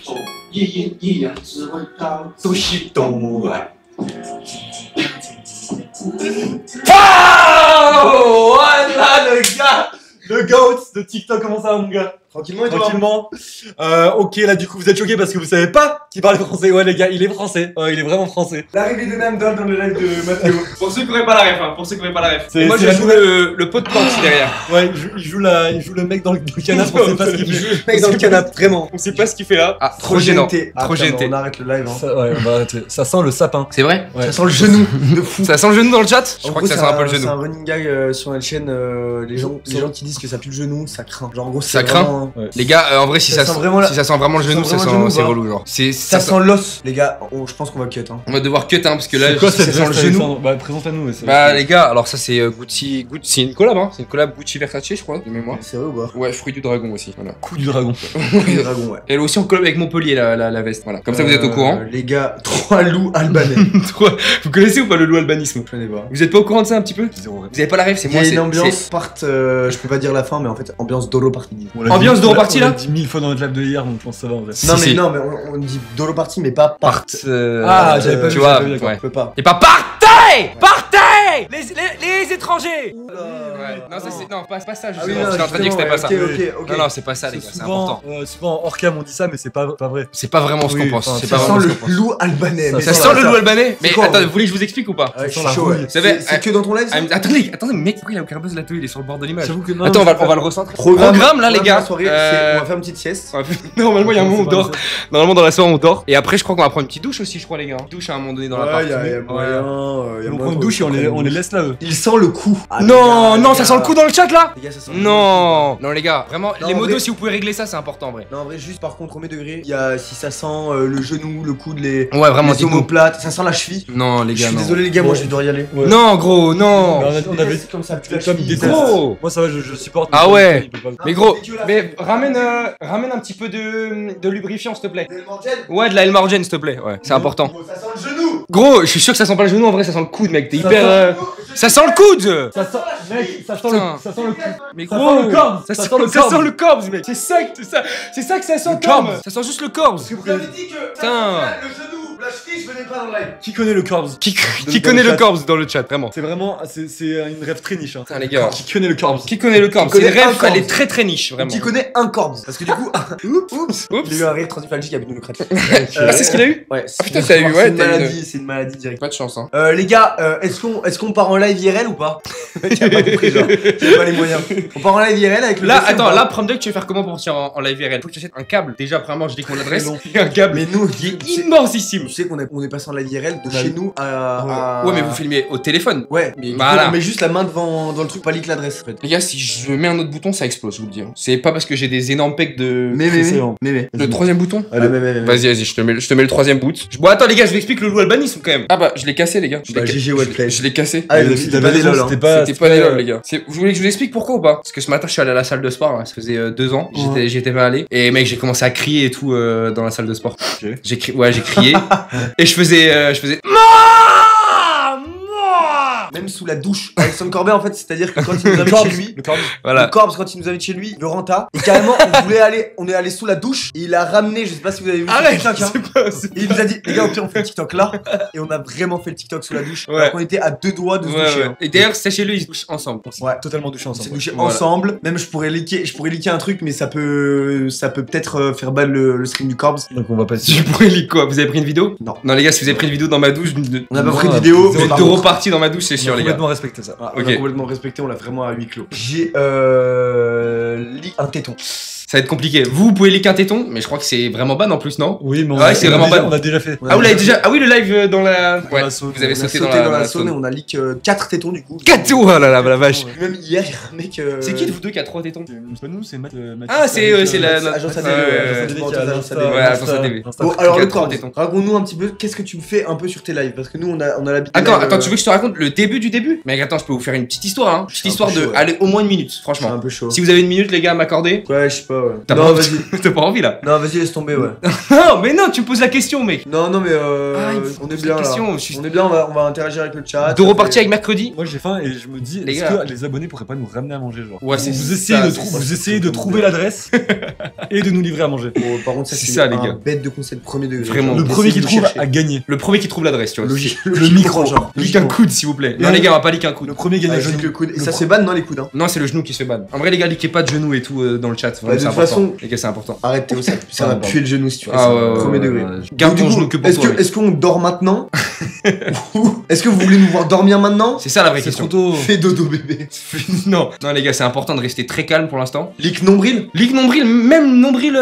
种一阴一阳只会到都是动物爱。Oh, voilà le gars, le goat de TikTok, comment ça va mon gars? Tranquillement et toi? Tranquillement. Ok, là du coup vous êtes choqués parce que vous savez pas qui parle français. Ouais les gars, il est français. Ouais, il est vraiment français. L'arrivée de Namdol dans le live de Mathéo. Pour ceux qui n'auraient pas la ref, hein, pour ceux qui n'auraient pas la ref. C'est- Moi c'est je la joue nouvelle- le pot de planche derrière. Ouais, il joue le mec dans le canapé, on sait pas ce qu'il fait. Mec dans le canapé, vraiment. On sait pas ce qu'il fait là. Ah, trop gênant. GNT. Trop GNT. On arrête le live. Hein. Ça, ouais, on va arrêter. Ça sent le sapin. C'est vrai? Ouais. Ça sent le genou de fou. Ça sent le genou dans le chat? Je En crois gros, que ça sent un peu le C'est genou. un running gag sur notre chaîne. Les gens qui disent que ça pue le genou, ça craint. Genre en gros, Ça c'est craint vraiment- Ouais. Les gars, en vrai, si Ça ça sent vraiment la- si ça sent vraiment le genou, ça sent ça vraiment le sent genou, c'est ou relou genre. Ça sent l'os. Les gars, je pense qu'on va cut. Hein. On va devoir cut hein parce que là C'est quoi ça cette sent le veste, genou. Alexandre? Bah présente à nous. Ouais, Bah les gars, alors ça c'est Gucci, c'est une collab hein, c'est une collab Gucci Versace je crois de mémoire. C'est vrai ou pas? Ouais, fruit du dragon aussi, voilà. coup du dragon. Le dragon, ouais. Elle est aussi en collab avec Montpellier la veste, voilà. Comme ça vous êtes au courant. Les gars, 3 loups albanais. Vous connaissez ou pas le loup albanisme? Je connais pas. Vous êtes pas au courant de ça un petit peu? Zéro. Vous avez pas la rêve, c'est Il y moi a c'est une ambiance part, je peux pas dire la fin, mais en fait, ambiance Dolo Party. On l'a Ambiance dit- de on l'a- reparti, on l'a là dit 1000 fois dans notre live de hier, donc je pense que ça va en vrai. Non, Si. mais on dit Dolo Party, mais pas part. Ah, j'avais pas tu vu, vois, j'avais pas vu, d'accord. ouais. Je peux pas. Et pas partez! Partez! Les étrangers! Ouais. Non, ça c'est. Non, pas ça, Ah oui, justement. J'étais en train de dire que c'était pas ça. Ok. Non, non, c'est pas ça, les gars, c'est important. Souvent hors cam on dit ça, mais c'est pas vrai. C'est pas vraiment ce qu'on Oui, pense. enfin, C'est Ça pas sent vraiment ce le qu'on pense. loup albanais. mais Ça sans sent la- le loup albanais? Mais quoi, attends, ouais. vous voulez que je vous explique ou pas? Ouais, je Ça suis sent chaud, la ouais. rouille. Ça va, C'est que dans ton live ça? Attendez, mec, pourquoi il a aucun buzz là-dessus? Il est sur le bord de l'image. J'avoue que non. Attends, on va le recentrer. Programme là, les de gars. la soirée, on va faire une petite sieste. Normalement, il y a un moment où on C'est pas dort. Normalement, dans la soirée, on dort. Et après, je crois qu'on va prendre une petite douche aussi, je crois, les gars. Douche à un moment donné dans la Ouais, partie. y a Ouais. moyen. On prend une douche et on les laisse là eux. Il sent le coup. Ah, Non, les non, gars, ça sent le coup dans le chat là? Les gars, ça sent Non, non, les gars, vraiment, Non, les en modos, vrai- si vous pouvez régler ça, c'est important en vrai. Non, en vrai, juste par contre, au degré, il y a si ça sent le genou, le coude, les Ouais, vraiment, les dites-nous. omoplates, ça sent la cheville. Non, les Je gars, suis non. désolé, les gars, moi Ouais. je vais devoir y aller. Ouais. Non, gros, non. Mais on avait comme ça, plus la Tom cheville. déteste. Gros. Moi ça va, je supporte. Ah mais ouais. il peut pas. Mais gros, dégueulasse. mais ramène un petit peu de lubrifiant, s'il te plaît. Le Morgen, Ouais, de la Elmargen, s'il te plaît. Ouais, c'est important. gros, ça sent le genou. Gros, je suis sûr que ça sent pas le genou, en vrai, ça sent le coude, mec. T'es hyper. Ça sent le coude! Ça sent, mec, ça sent Putain. ça sent le cul. Mais Ça gros, sent le corps. ça Ça sent sent le ça corps. sent le corps, mec. C'est ça que ça sent, Le Tom. corps. Ça sent juste le corps. Vous avez dit que Putain. le genou, la cheville, je venais pas dans le live. Qui connaît le corps? Qui Dans connaît le le chat. corps dans le chat, vraiment? C'est vraiment, c'est une rêve très niche. Hein. Putain, les gars. Qui connaît le corps? Qui connaît le corps? Qui C'est une connaît un rêve, corps. elle est très très niche, vraiment. Qui connaît un corps? Parce que du coup, oups, Oups. il a eu un rire transiphalgique avec nous le crête. Ah, c'est ce qu'il a eu? Ouais, Ah, putain, t'as eu, ouais, c'est une maladie directe. Pas de chance, hein. Les gars, est-ce qu'on part en live IRL ou pas? Tu as pas compris, genre. Tu as pas les moyens. On part en live IRL avec le Là, PC ou attends, pas? là, Promduck, tu veux faire comment pour partir en live IRL? Faut que tu achètes un câble. Déjà, premièrement, je dis qu'on l'adresse. long. Un câble Mais nous, qui est tu sais- immensissime. tu sais qu'on est passé en live IRL de Ouais. chez nous à. Ouais, mais vous filmez au téléphone. Ouais, mais du coup, Voilà. on met juste la main devant dans le truc, pas leak l'adresse en fait. Les gars, si je mets un autre bouton, ça explose, je vous le dis. Hein. C'est pas parce que j'ai des énormes pecs de. Excellent. Mais. Le troisième bouton? Allez, Vas-y, je te mets le troisième boot. Bon, attends, les gars, je vous explique le loup albanisme quand même. Ah bah, je l'ai cassé, les gars. Je l'ai Bah, ca- GG Wildplay. Je l'ai cassé. Ah, Il c'était avait pas des raison, lol, hein. c'était pas. C'était pas des lol, les gars. Vous voulez que je vous explique pourquoi ou pas? Parce que ce matin, je suis allé à la salle de sport, là. Ça faisait 2 ans. J'étais pas allé. Et mec, j'ai commencé à crier et tout dans la salle de sport. Ok. J'ai crié. Et je faisais. Même sous la douche. Alexandre Corbet en fait, c'est-à-dire que quand il nous invite chez lui. Le corps. Voilà. Le Corbs quand il nous invite chez lui, le renta. Et carrément, on est allé sous la douche. Et il a ramené, je sais pas si vous avez vu sur Arrête! TikTok, hein. C'est pas. Et il nous a dit, les gars, au pire, on fait le TikTok là. Et on a vraiment fait le TikTok sous la douche. Ouais. Alors qu'on était à 2 doigts de se Ouais, doucher. ouais. hein. Et d'ailleurs, sachez-le, ils se touchent ensemble. Ouais. Totalement douché On s'est ensemble. douché Voilà. ensemble. Même je pourrais liker un truc, mais ça peut peut-être faire balle le stream du Corbs. Donc on va passer. Je pourrais lire quoi? Vous avez pris une vidéo? Non. Non, les gars, si vous avez pris une vidéo dans ma douche, On n'a pas Non, pris de ouais, vidéo. zéro mais par de contre, reparti dans ma douche, c'est sûr, les gars. Complètement respecté ça. on Ok. a complètement respecté, on l'a vraiment à huis clos. J'ai leak un téton. Ça va être compliqué. Vous pouvez liker un téton, mais je crois que c'est vraiment ban en plus, non? Oui, mais Ouais, c'est vraiment déjà, pas- on a déjà fait. Ouais. Ah, vous l'avez déjà. Ah oui, le live dans la. Ouais, la saune. vous avez On a sauté sauté dans la saune et saune. on a leak 4 tétons du coup. 4 tétons, oh là là, la vache. Même hier, il y a un mec. C'est qui de vous deux qui a 3 tétons? C'est pas nous, c'est Matt. Ah, c'est la. Agence ADV, Ouais, Agence ADV. Ouais, Agence ADV. Bon, alors le Quatre corps, tétons. raconte-nous un petit peu, qu'est-ce que tu fais un peu sur tes lives? Parce que nous, on a l'habitude. Attends, tu veux que je te raconte le début du début? Mais attends, je peux vous faire une petite histoire, hein. Petite un histoire peu de. chaud, ouais. Allez, au moins une minute, C'est franchement. un peu chaud. Si vous avez une minute, les gars, à m'accorder. Ouais, je sais pas, ouais. T'as Non, pas, vas-y. t'as pas envie là? Non, vas-y, laisse tomber, ouais. Non, mais non, tu me poses la question, mec. Non, non, mais il faut on est poser bien la là. question, On est bien, on va interagir avec le chat. De repartir avec mercredi. Moi j'ai faim et je me dis, Les est-ce gars. que les abonnés pourraient pas nous ramener à manger, genre? Ouais, c'est vous ça, essayez de, c'est ça, vous c'est essayez de ça. trouver l'adresse et de nous livrer à manger. Bon, par contre, ça C'est c'est ça, les un gars. bête de concept premier degré. Vraiment. Le Essayez premier qui de trouve chercher. a gagné. Le premier qui trouve l'adresse, tu vois. Logique. Le micro. genre. Leak un coude, s'il vous plaît. Non, les gars, on va pas leak un coude. Le premier gagne Ouais, le genou. juste le coude. Et Le ça pro- se ban dans les coudes, hein. Non, c'est le genou qui se fait ban. En vrai, les gars, leakez pas de genoux et tout dans le chat. Vraiment, de c'est toute important. façon- Les gars, c'est important. Arrête Théo, ça va Pardon. puer le genou si tu fais Ah ça. ouais, ouais, Premier ouais, degré. ouais. Garde Du ton coup, genou que pour toi. mec. Est-ce qu'on dort maintenant? Ou est-ce que vous voulez nous voir dormir maintenant? C'est ça la vraie C'est trop question. tôt. Fais dodo bébé. Non, non, les gars, c'est important de rester très calme pour l'instant. Lick nombril? Leak nombril, même nombril,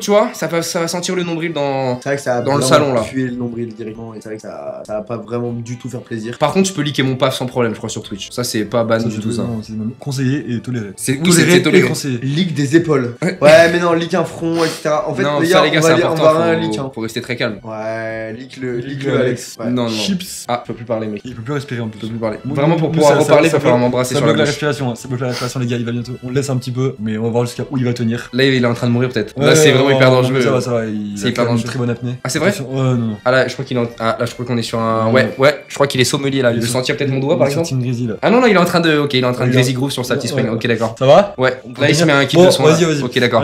tu vois, ça va sentir le nombril dans. C'est vrai que ça a Dans le vraiment salon, là. pué le nombril directement et c'est vrai que ça va pas vraiment du tout faire plaisir. Par contre, je peux leaker mon paf sans problème, je crois, sur Twitch. Ça, c'est pas ban du tout ça. Non, c'est même conseillé et toléré. C'est Toléré c'est et toléré. conseillé. Lick des épaules. Ouais. Ouais, mais non, lick un front, etc. En fait, Non, les ça, gars, on c'est va important. rien lick. Hein. Faut rester très calme. Ouais, lick le Lick-le, Alex. Ouais. Non, non. Chips. Ah, je peux plus parler, mec. Il peut plus respirer en plus. Je peux plus parler. Moi, Vraiment, pour nous, pouvoir ça- reparler, il ça va falloir bloque- m'embrasser Ça sur la bloque la bouche. respiration, ça bloque la respiration, les gars, il va bientôt. On le laisse un petit peu, mais on va voir jusqu'à où il va tenir. Là, il est en train de mourir, peut-être. Ouais, Là, c'est vraiment ouais, hyper ouais, dangereux. Ça va, il C'est a hyper quand même une dangereux. très bonne apnée. Ah, c'est vrai? Attention. Ouais, non. Ah, là, je crois qu'il est en. Ah, là, je crois qu'on est sur un. Non. Ouais, je crois qu'il est sommelier là. Il veut sentir peut-être mon doigt, par exemple. Team Grizzly là. Ah non, non, il est en train de. Ok, il est en train de Ouais, Crazy Groove sur sa petite spring. ouais. Ok, d'accord. Ça va? Ouais, On peut là, il se venir. met un kit Bon, de son. vas-y, là. vas-y. Ok, d'accord.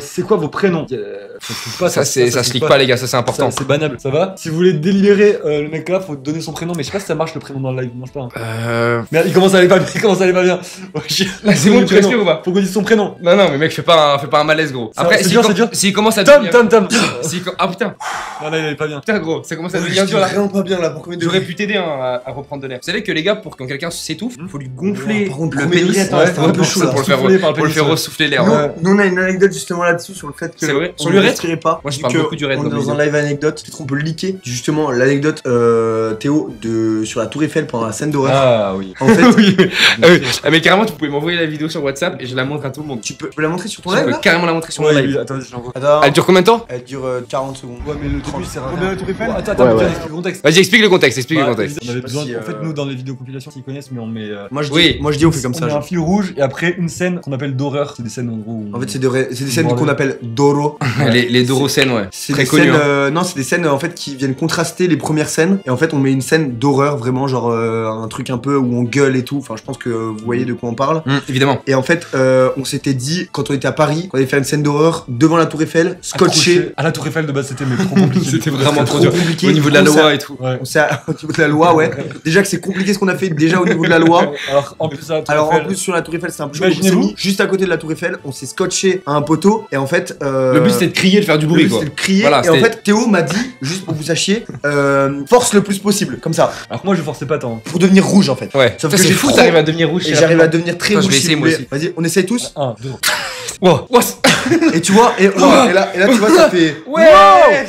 C'est quoi vos prénoms? Ça se leak pas, les gars, ça c'est important. C'est banable, ça va? Si vous voulez délibérer le mec là, faut donner son prénom, mais je sais pas si ça marche le prénom dans le live, mange pas. Hein. Merde, il commence à aller pas bien, il commence à aller pas bien. Là, c'est bon, tu respires ou pas? Faut qu'on dise son prénom. Non, non, mais mec, fais pas un malaise, gros. Ça, Après, c'est s'il dur, c'est dur. s'il commence à Tom. Ah putain, Non, là, il est pas bien. putain, gros, ça commence à Je devenir suis dur là. vraiment pas bien là pour combien de J'aurais pu t'aider hein, à reprendre de l'air. Vous savez que les gars, pour quand quelqu'un s'étouffe, faut lui gonfler Par contre, le premier pénis degré, attends, ouais, c'était un peu pour chaud, là. le Souffler par le pour le pénis, faire ouais. ressouffler l'air. Nous, ouais. nous, on a une anecdote justement là-dessus sur le fait que C'est vrai on Sur ne l'urètre respirait pas. Moi, je vu parle que beaucoup d'urètre on est dans mes dans un live anecdote. Peut-être qu'on peut leaker justement l'anecdote Théo sur la Tour Eiffel pendant la scène d'horreur. Ah oui. En fait, Oui, mais carrément, tu pouvais m'envoyer la vidéo sur WhatsApp et je la montre à tout le monde. tu peux la montrer sur ton Je live peux là? carrément la montrer sur mon Ouais, live. attends, je l'envoie. Attends, Elle dure combien de temps elle dure 40 secondes. Ouais, mais le début, c'est Combien la Tour Eiffel? Attends, Ouais, ouais. explique le contexte. Vas-y, explique le contexte, explique le Bah, contexte. On avait Je sais besoin. pas si, En fait, nous, dans les vidéos compilations, s'ils connaissent, mais on met. Moi je Oui. dis on fait comme On met un ça. fil rouge et après une scène qu'on appelle d'horreur. C'est des scènes en gros. où- En fait, c'est des scènes Bordel. qu'on appelle Doro. Les Dorocènes, ouais. C'est Très des connu. scènes, hein. non, c'est des scènes en fait qui viennent contraster les premières scènes. Et en fait, on met une scène d'horreur, vraiment genre un truc un peu où on gueule et tout. Enfin, je pense que vous voyez de quoi on parle. Évidemment. Et en fait, on s'était dit quand on était à Paris, qu'on allait faire une scène d'horreur devant la Tour Eiffel, scotché. À la Tour Eiffel de base, c'était mais trop compliqué. C'était vraiment C'était trop trop dur. compliqué. Au niveau de la Du coup, loi ça- et tout. Ouais. On s'est au niveau de la loi, ouais. Déjà que c'est compliqué ce qu'on a fait déjà au niveau de la loi. Alors en plus, à la Tour Alors en Eiffel, plus sur la Tour Eiffel, c'est un peu chaud. Donc, on s'est Imaginez-vous. mis juste à côté de la Tour Eiffel, on s'est scotché à un poteau et en fait. Le but c'était de crier, de faire du Le bruit but, quoi. c'était de crier. Voilà, et en c'était- fait, Théo m'a dit, juste pour que vous sachiez, force le plus possible, comme ça, Alors que moi, je forçais pas tant. pour devenir rouge en fait. Ouais. Sauf Putain, que c'est j'ai fou, trop- t'arrives à devenir rouge. Et j'arrive à devenir très Attends, je rouge. vais si essayer, vous moi voulez. Vas-y, on essaye tous. 1, 2. Wow. Et tu vois, et là, tu vois, ça fait. Ouais.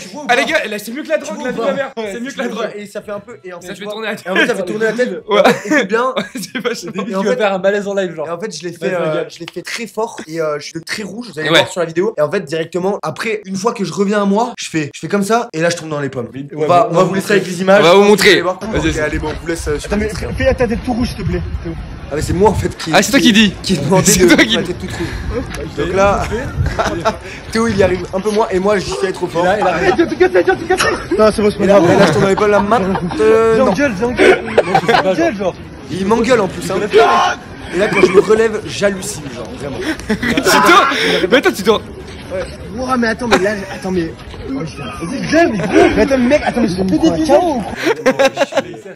Tu vois ou Ah pas les gars, là, c'est mieux que la drogue, vois la ou vie de pas ma mère. Ouais, C'est mieux que tu la vois, drogue. Et ça fait un peu. Et en Ça, fait, je tu vais vois, tourner la et en fait, ça fait tourner la tête. Ouais. Écoute bien. C'est vachement. Et en Tu vas fait, faire un malaise en live, genre. Et en fait, je l'ai Vas-y, regarde. fait très fort et je suis très rouge. Vous allez Ouais. voir sur la vidéo. Et en fait, directement, après, une fois que je reviens à moi, je fais comme ça et là, je tombe dans les pommes. Mais- On ouais, va bon, vous laisser avec les images. On va vous Vous montrer. allez voir. Vas-y, Ok, allez, bon, on vous laisse. Attends, mais fais à ta tête tout rouge, s'il te plaît. Ah, mais c'est moi en fait qui. Ah, c'est toi qui dis. Qui ai demandé C'est de toi mettre qui ma dis. tête toute rouge. Donc là, Théo il y arrive un peu moins et moi j'y suis allé trop fort. Là, il a Arrête de te casser, viens te casser. Non, c'est bon, c'est Et là, après, là, je tombe dans les pommes là maintenant. Non. J'engueule, j'engueule, genre. Il m'engueule en plus. Hein. Et là, quand je me relève, j'hallucine, genre vraiment. C'est toi. Mais attends, tu dois. Ouah, mais attends, mais là, attends, mais. Vas-y, j'aime, mais attends, mec, attends, mais j'ai fait des vidéos.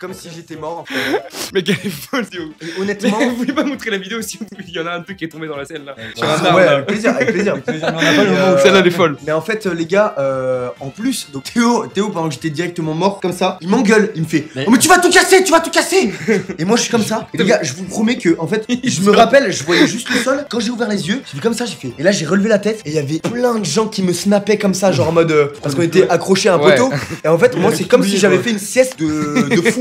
Comme si j'étais mort en fait. Mais quelle est folle, Théo. Et Mais honnêtement. vous voulez pas montrer la vidéo si il y en a un truc qui est tombé dans la scène là. Sur un Ah, arbre ouais, là. avec plaisir, avec plaisir. Mais on a pas le moment où Celle-là, elle est folle. Mais en fait, les gars, en plus, donc Théo, pendant que j'étais directement mort comme ça, il m'engueule, il me fait oh, mais tu vas tout casser, tu vas tout casser. Et moi, je suis comme ça. Et les gars, je vous promets que, en fait, je me rappelle, je voyais juste le sol. Quand j'ai ouvert les yeux, j'ai vu comme ça, j'ai fait. Et là, j'ai relevé la tête et il y avait plein de de gens qui me snappaient comme ça, genre en mode. Parce qu'on était accrochés à un poteau. Et en fait, moi, c'est comme si j'avais fait une sieste de fou.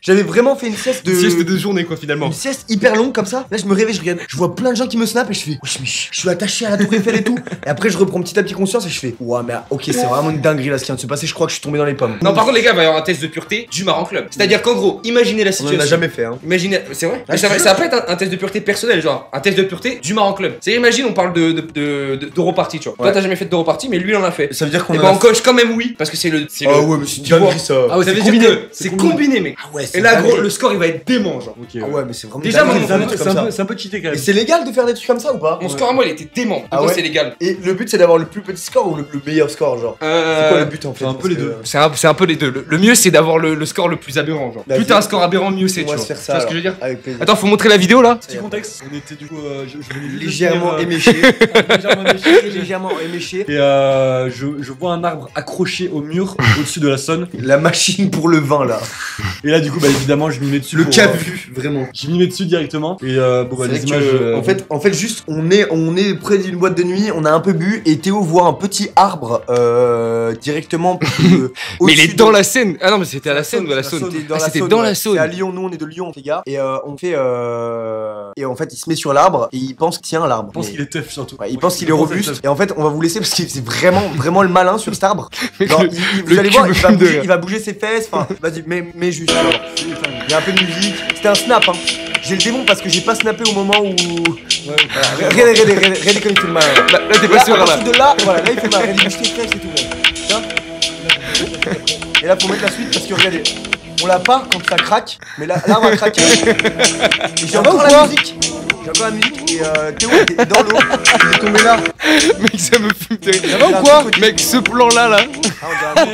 J'avais vraiment fait une sieste de. Une sieste de journée, quoi, finalement. Une sieste hyper longue comme ça. Là, je me réveille, je regarde. Je vois plein de gens qui me snappent et je fais. Wesh, mais je suis attaché à la Tour Eiffel et tout. Et après, je reprends petit à petit conscience et je fais. Ouah, mais ok, c'est vraiment une dinguerie là ce qui vient de se passer. Je crois que je suis tombé dans les pommes. Non, par contre, les gars, il va y avoir un test de pureté du Maran Club. C'est-à-dire qu'en gros, imaginez la On situation. en a jamais fait, hein. Imaginez, c'est vrai? Ah, ça va pas être un test de pureté personnel, genre un test de pureté du Maran Club. C'est imagine, on parle d'Europarty, tu vois. Ouais. Toi, t'as jamais fait d'Europarty, mais lui, il en a fait. Ça veut dire qu'on Et a. ben, on coche quand même oui, parce que c'est le. Ah ouais, mais c'est une tu vois. dinguerie ça. Ah ouais, Ça c'est veut combiné. dire que c'est combiné, mec. Ah ouais, Et là, gros, le score il va être dément, genre. Ok. Ah ouais, mais c'est vraiment. Déjà, dingue de moi, faire des trucs comme ça. C'est un peu cheaté quand Et même. c'est légal de faire des trucs comme ça ou pas? Mon score à moi, il était dément. Ah Donc, ouais c'est légal. Et le but c'est d'avoir le plus petit score ou le meilleur score, genre? C'est quoi le but en fait? c'est un peu les Parce que- deux. C'est un peu les deux. Le mieux, c'est d'avoir le score le plus aberrant, genre. La Plus vie- t'as un score aberrant, mieux c'est, On tu va vois. se faire Tu ça. vois ce que je veux dire? Avec plaisir. Attends, faut montrer la vidéo là. Petit contexte, on était du coup, je venais juste de Légèrement finir, éméché. légèrement éméché. Légèrement éméché. Et je vois un arbre accroché au mur au-dessus de la Saône. La machine pour le vin là. Et là, du coup, bah évidemment, je m'y mets dessus. Le pour, cas vu, vraiment. Je m'y mets dessus directement. Et bon, bah, C'est les vrai images. que, en fait, juste, on est près d'une boîte de nuit, on a un peu bu et Théo voit un petit arbre directement. Mais il est dans la Seine. Ah non, mais c'était à la Seine ou à la Saône? C'était dans Ah, la c'était Saône, dans ouais. la Saône. C'est à Lyon, nous on est de Lyon, les gars. Et on fait. Et en fait, il se met sur l'arbre et il pense qu'il tient l'arbre. Je pense Mais- qu'il est tough surtout. Ouais, il pense qu'il est Je pense robuste. être Et en fait, on va vous laisser parce que c'est vraiment le malin sur cet arbre. Mec, Genre, le- vous le allez cul voir, me fume de rire. il va bouger ses fesses. Enfin, vas-y, mais juste. Alors. Il y a un peu de musique. C'était un snap, hein. J'ai le démon parce que j'ai pas snappé au moment où. Voilà, regardez comme il fait le malin. Là, t'es Là, pas sûr à là. partir de là, voilà, là il fait mal. Regardez, bouge tes fesses et tout. Tiens. Et là, faut mettre la suite parce que regardez, on l'a pas quand ça craque, mais là on va craquer. Et j'ai encore la musique. J'ai encore la musique et Théo il est dans l'eau. Il est tombé là. Mec, ça me fume de rire. Ça va ou quoi? Mec, ce plan là. Ah,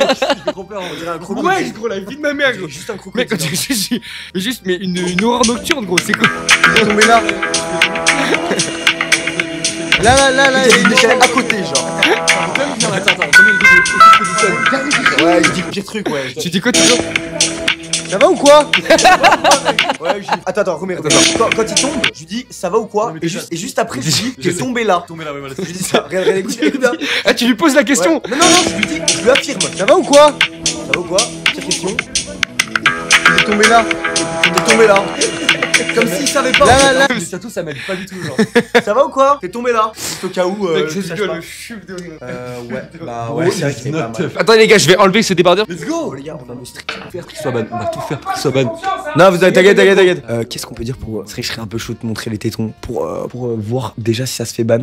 on dirait un crocodile. Ouais, gros, la vie de ma mère, gros. Juste un Mec, crocodile. quand tu juste mais une horreur nocturne, gros, c'est quoi? Il est tombé là. Là, il est à côté, genre. Ouais, il dit pire truc, ouais. Tu dis quoi, tu veux? Ça va ou quoi? Ouais, je dis. Attends, remets. Quand il tombe, je lui dis ça va ou quoi? Et juste après, je lui dis t'es tombé là. Tombé là, ouais, voilà. Je lui dis ça. Regarde, écoute bien. Ah, tu lui poses la question? Ouais. Non, je lui affirme. Ça va ou quoi? Ça va ou quoi? Pire question. Il est tombé là. Comme s'il savait pas. Là. Mais surtout, ça m'aide pas du tout, genre. Ça va ou quoi? T'es tombé là. Juste au cas où. Mec, je cette sache gueule pas. me fume de rire. Ouais. Bah ouais, c'est vrai qu'il est pas mal. Attendez, les gars, je vais enlever ce débardeur. Let's go! Oh, les gars, on a le strict. Faire qu'il soit ban. On va tout faire pour qu'il soit ban. Non, vous avez t'inquiète. Qu'est-ce qu'on peut dire pour. C'est vrai que je serais un peu chaud de montrer les tétons pour voir déjà si ça se fait ban.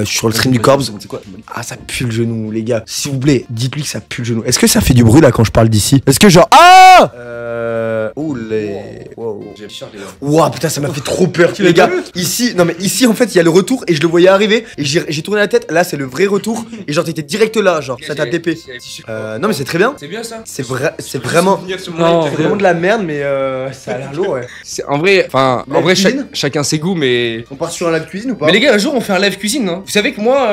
Sur le stream du Corps. C'est quoi? Ah, ça pue le genou, les gars. S'il vous plaît, dites-lui que ça pue le genou. Est-ce que ça fait du bruit là quand je parle d'ici? Est-ce que genre. Ah! Ouh les. Wow. Ouah, putain, ça m'a fait trop peur, les gars. Ici, non mais ici en fait, il y a le retour et je le voyais arriver et j'ai tourné la tête. Là, c'est le vrai retour et genre t'étais direct là, genre ça t'a DP. Non mais c'est très bien. C'est bien ça? C'est vraiment. Non, C'est vraiment de la merde, mais ça a l'air lourd, ouais. En vrai, Live cuisine chacun ses goûts, mais. On part sur un live cuisine ou pas? Mais les gars, un jour on fait un live cuisine, hein. Vous savez que moi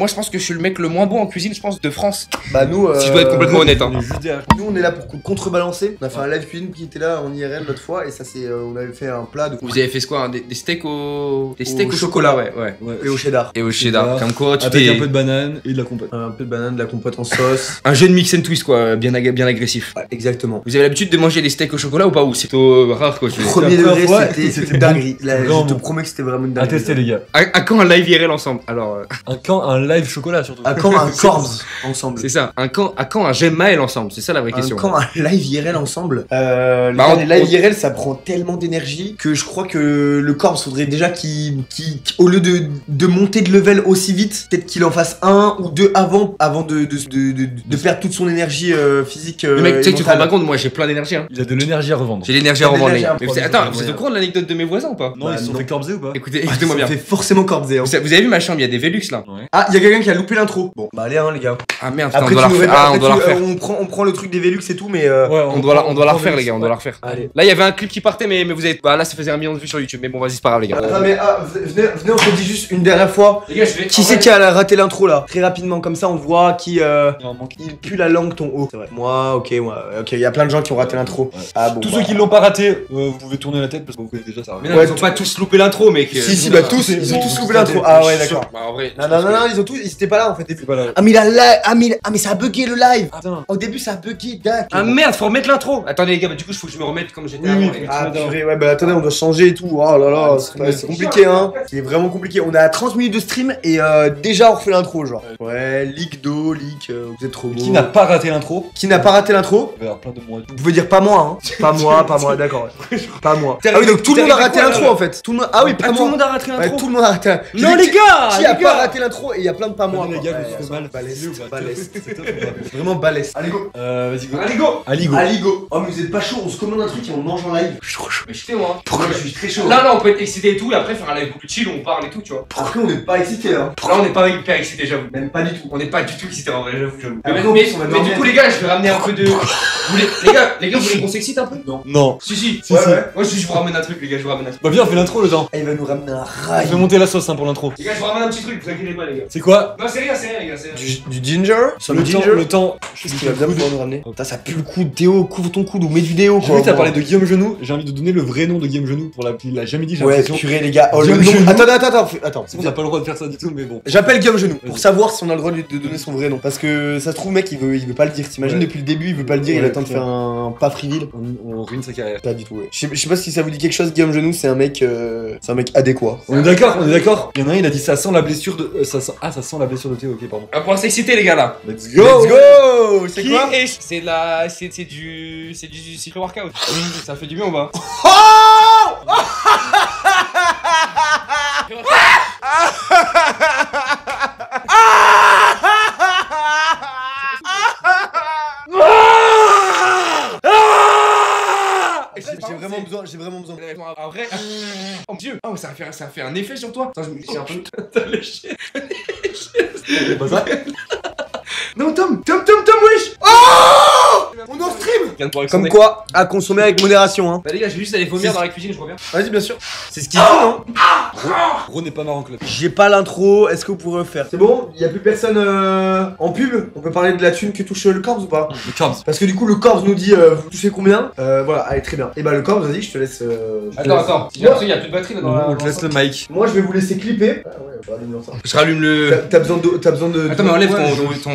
je pense que je suis le mec le moins bon en cuisine, je pense, de France. Bah nous. Si je dois être complètement honnête, hein. Nous on est là pour contrebalancer. On a fait un live cuisine qui était là en IRL l'autre fois et ça c'est. On avait fait un plat de. Vous avez fait quoi, hein, des steaks au. Des steaks Au au chocolat, ouais. Et au cheddar. Et au cheddar. Comme quoi, tu Avec t'es. un peu de banane et de la compote. Un peu de banane, de la compote en sauce. Un jeu de mix and twist, quoi, bien agressif. Ouais, exactement. Vous avez l'habitude de manger des steaks au chocolat ou pas? Ou c'est plutôt rare, quoi, tu vois. Premier la degré, première fois, c'était c'était dinguerie. Là, Vraiment je te bon. promets que c'était vraiment une À dinguerie. tester, les gars. À quand un live IRL ensemble? Alors, Un live chocolat surtout. À quand un corps ensemble? c'est ça. À quand un j'aime Maël ensemble? C'est ça la vraie question. Quand un live IRL ensemble Bah, les live IRL ça prend tellement d'énergie que je crois que le corps faudrait déjà qu'il au lieu de monter de level aussi vite, peut-être qu'il en fasse un ou deux avant de perdre toute son énergie physique. Le mec, tu sais que tu te rends mentale. pas compte, moi j'ai plein d'énergie, hein. Il a de l'énergie à revendre. J'ai l'énergie à T'as de revendre, les l'énergie gars. à Mais prendre, attends, vous êtes au courant de l'anecdote de mes voisins ou pas? Non, Bah, ils se sont non. fait corpser ou pas? Écoutez-moi bien. Ça fait forcément Corpsé. Hein. Vous avez vu ma chambre, il y a des Velux là. Ah, il y a quelqu'un qui a loupé l'intro. Bon, bah allez hein les gars. Ah merde, putain, Après on doit la tu nous refaire. répares, Ah, on après, doit la refaire. on prend le truc des Velux et tout, mais Ouais, On doit la refaire, les gars, on doit la refaire. allez. Là, il y avait un clip qui partait, mais vous avez. Bah là, ça faisait 1 million de vues sur YouTube. Mais bon, vas-y, c'est pas grave, les gars. Attends, mais venez, on se dit juste une dernière fois. Les gars, je vais. Qui c'est qui a raté l'intro là? Très rapidement, comme ça on voit qui il pue la langue ton haut. C'est vrai. Moi, ok, il y a plein de gens qui ont raté l'intro. Ouais. Ah bon. Tous ceux qui l'ont pas raté, vous pouvez tourner la tête parce que vous connaissez déjà ça. Mais non, Ouais, ils ont pas tous loupé l'intro, mec. Si, bah tous, ils ont tous loupé l'intro. Ah ouais, d'accord. Bah en vrai. Non, ils étaient pas là en fait. C'est pas là. Ah mais mais ça a bugué le live. Putain. Au début ça a bugué, d'accord. Ah merde, faut remettre l'intro. Attendez, les gars, bah du coup, faut que je me remette comme j'étais Oui, avant. oui. les gars. Ah purée, ouais bah attendez, on doit changer et tout. Oh là là, c'est compliqué hein. C'est vraiment compliqué. On a 30 minutes de stream et déjà on refait l'intro genre. Ouais, leak d'eau, leak, vous êtes trop beau. Qui n'a pas raté l'intro? Qui n'a pas raté l'intro? Il va y avoir plein de mois. Vous pouvez dire pas moi, hein. Pas moi, d'accord. Pas moi. T'es Ah oui, donc tout le monde a raté arrivé quoi, l'intro là en fait. Tout le monde. Ah oui, pas Tout le moi. monde a raté Ouais, l'intro. tout le monde a raté. Non, les gars! Qui a pas raté l'intro? Et il y a plein de pas moi. Les gars, quoi. vous faites mal. Balèze. Vraiment balèze. Allez go. Vas-y, go. Allez, go! Aligo. Aligo. Oh mais vous êtes pas chaud, on se commande un truc et on le mange en live. Je suis trop chaud. Mais j'étais moi. Pourquoi je suis très chaud? Là, on peut être excité et tout, et après faire un live beaucoup chill où on parle et tout, tu vois. Pourquoi on n'est pas excité là? Là, on n'est pas hyper excité, j'avoue. Même pas du tout. On n'est pas du tout excité en vrai, j'avoue. Après, Mais, en mais- plus, on va mais dormir. du coup, les gars, je vais ramener un peu de. Les gars, vous voulez qu'on s'excite un peu? Non. Non. Si. Si, Ouais, si. ouais. Moi, je vous ramène un truc, les gars, je vous ramène un truc. Bah viens, on fait l'intro le temps. Ah, il va nous ramener un Je rail. vais monter la sauce hein, pour l'intro. Les gars, je vous ramène un petit truc, vous inquiétez pas, les gars. C'est quoi? Non, c'est rien, les gars, c'est rien. Du ginger? Le temps. Qu'est-ce qu'il va bien pouvoir nous ramener? Putain, ça pue le coude. Théo, couvre ton coude ou mets du déo J'ai quoi. vu que t'as parlé de Guillaume Genou. J'ai envie de donner le vrai nom de Guillaume Genou pour il l'a jamais dit, j'ai Ouais, l'impression. purée les gars. Oh le Guillaume nom. Genou. Attends. On n'a pas le droit de faire ça du tout, mais bon. J'appelle Guillaume Genou pour Vas-y. savoir si on a le droit de donner son vrai nom. Parce que ça se trouve, mec, il veut pas le dire. T'imagines Ouais. depuis le début, il veut pas le dire, il Ouais, attend de faire un pas friville. On ruine sa carrière. Pas du tout, ouais. Je sais pas si ça vous dit quelque chose, Guillaume Genou, c'est un mec adéquat. On est d'accord. Il y en a un, il a dit ça sent la blessure de. Ça sent la blessure de Théo, ok, pardon. On va pouvoir s'exciter, les gars, là. Let's go! Let's go! C'est Qui quoi? est- C'est de la. C'est du cycle workout. Ça fait du bien ou pas? J'ai vraiment besoin. En vrai. Oh mon dieu! Oh, ça a fait un effet sur toi! Attends, je me suis un peu. T'as léché. C'est pas ça? Non, Tom, wesh! On est en stream! Viens de pouvoir Comme extender. quoi, à consommer avec modération, hein. Bah, les gars, je vais juste aller vomir dans la cuisine, je reviens. Vas-y, bien sûr. C'est ce qu'il dit, non? Gros n'est pas marrant club. J'ai pas l'intro, est-ce que vous pourrez refaire? C'est bon? Y'a plus personne en pub? On peut parler de la thune que touche le Corps ou pas? Le Carbs. Parce que du coup, le Corps nous dit vous touchez combien? Voilà, allez, très bien. Et bah, le Corps, vas-y, je te laisse. Attends. J'ai l'impression qu'il y a plus de batterie là dans la. On te laisse le mic. Moi, je vais vous laisser clipper. Ah ouais, je rallume ça. Je rallume le. T'as besoin de. Attends, mais enlève Ouais, ton.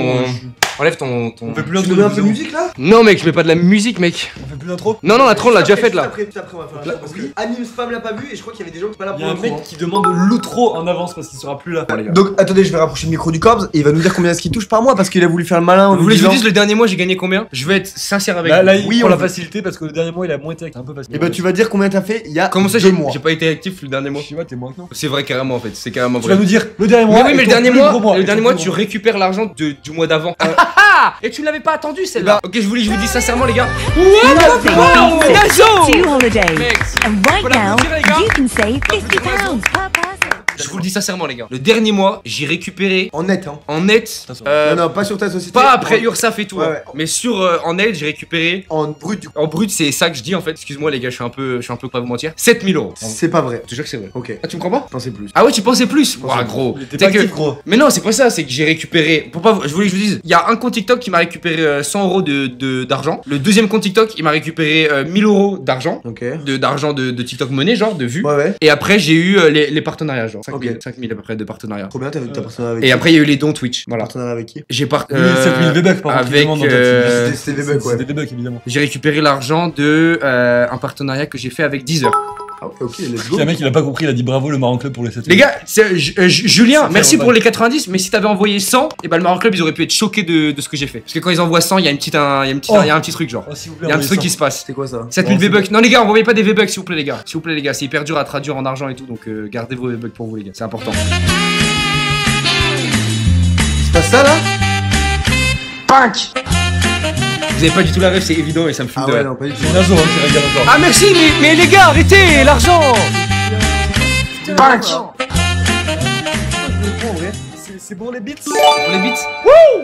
Enlève ton. On fait plus Tu l'intro. nous mets un peu de musique là? Non, mec, je mets pas de la musique, mec. On fait plus l'intro. Non, l'intro, on l'a déjà faite Juste là. après, on va faire l'intro, parce que Anime Spam l'a pas vu et je crois qu'il y avait des gens qui sont pas là Il pour y a un le mec coup, hein. qui demande l'outro en avance parce qu'il sera plus là. Donc attendez, je vais rapprocher le micro du Corps et il va nous dire combien est-ce qu'il touche par mois parce qu'il a voulu faire le malin. en Vous voulez que je nous vous disant- dise le dernier mois j'ai gagné combien? Je vais être sincère avec Là, vous. il Oui, prend on la veut. facilité parce que le dernier mois il a moins été actif. Un peu facile. Et bah tu vas dire combien t'as fait il y a Comment ça 2 mois. j'ai pas été actif le dernier mois? Je sais pas, t'es moins que non. C'est vrai carrément en fait, c'est carrément Tu vas vrai. nous dire le dernier Mais mois. oui, mais et le ton dernier plus gros mois, et ton plus tu gros. récupères l'argent du mois d'avant. Et tu ne l'avais pas attendu celle-là. Ok, je vous dis sincèrement les gars. Nothing Wow, beats let's go! 2 holidays. Mec, And right Voilà, now, vous direz, les gars. you can save £50 vous direz, per person. je vous le dis sincèrement les gars. Le dernier mois, j'ai récupéré En net hein. en net. Non, pas sur ta société. Pas après en, URSAF et tout, Ouais, hein. ouais. Mais sur en net, j'ai récupéré. en brut du coup. En brut, c'est ça que je dis en fait. Excuse-moi les gars, je suis un peu pas vous mentir. 7000 €. C'est pas vrai. Je te jure que c'est vrai. Ok. Ah, tu me crois pas? Pensez plus. Ah ouais, tu pensais plus? Ouah, gros. Il était C'est pas que- actif, gros. Mais non, c'est pas ça, c'est que j'ai récupéré. Pour pas, je voulais que je vous dise, il y a un compte TikTok qui m'a récupéré 100 € d'argent. Le deuxième compte TikTok, il m'a récupéré 1000 € d'argent. Ok. D'argent de TikTok monnaie, genre, de vues. Ouais ouais. Et après, j'ai eu les partenariats, genre 5000 Ok. 5000 à peu près de partenariats. Combien t'as partenariat avec Et qui? après, il y a eu les dons Twitch. Voilà. Partenariat avec qui? J'ai part. 7000 V-Bucks par contre. avec, qui demande dans ta team. C'était des bugs, ouais. C'était des bugs évidemment. J'ai récupéré l'argent de un partenariat que j'ai fait avec Deezer. Ah ouais, ok, let's go. Le mec il a pas compris, il a dit bravo le Maroc Club pour les 7. Les gars, Julien, C'est merci très pour les 90, mais si t'avais envoyé 100, et bah le Maroc Club ils auraient pu être choqués de ce que j'ai fait. Parce que quand ils envoient 100, il y a un petit truc genre. Oh, s'il vous plaît, Il y a un envoyez truc qui 100. se passe. C'est quoi ça? 7000 Bon, c'est V-Bucks. Non les gars, envoyez pas des V-Bucks s'il vous plaît les gars. S'il vous plaît les gars, c'est hyper dur à traduire en argent et tout, donc gardez vos V-Bucks pour vous les gars, c'est important. C'est pas ça là? Punk. Vous avez pas du tout la rêve, c'est évident et ça me fume Ah de ouais, rire. non, pas du tout. C'est Nazo hein, qui régale encore. Ah merci, mais les gars, arrêtez l'argent. Punk. c'est bon les beats. Pour les beats.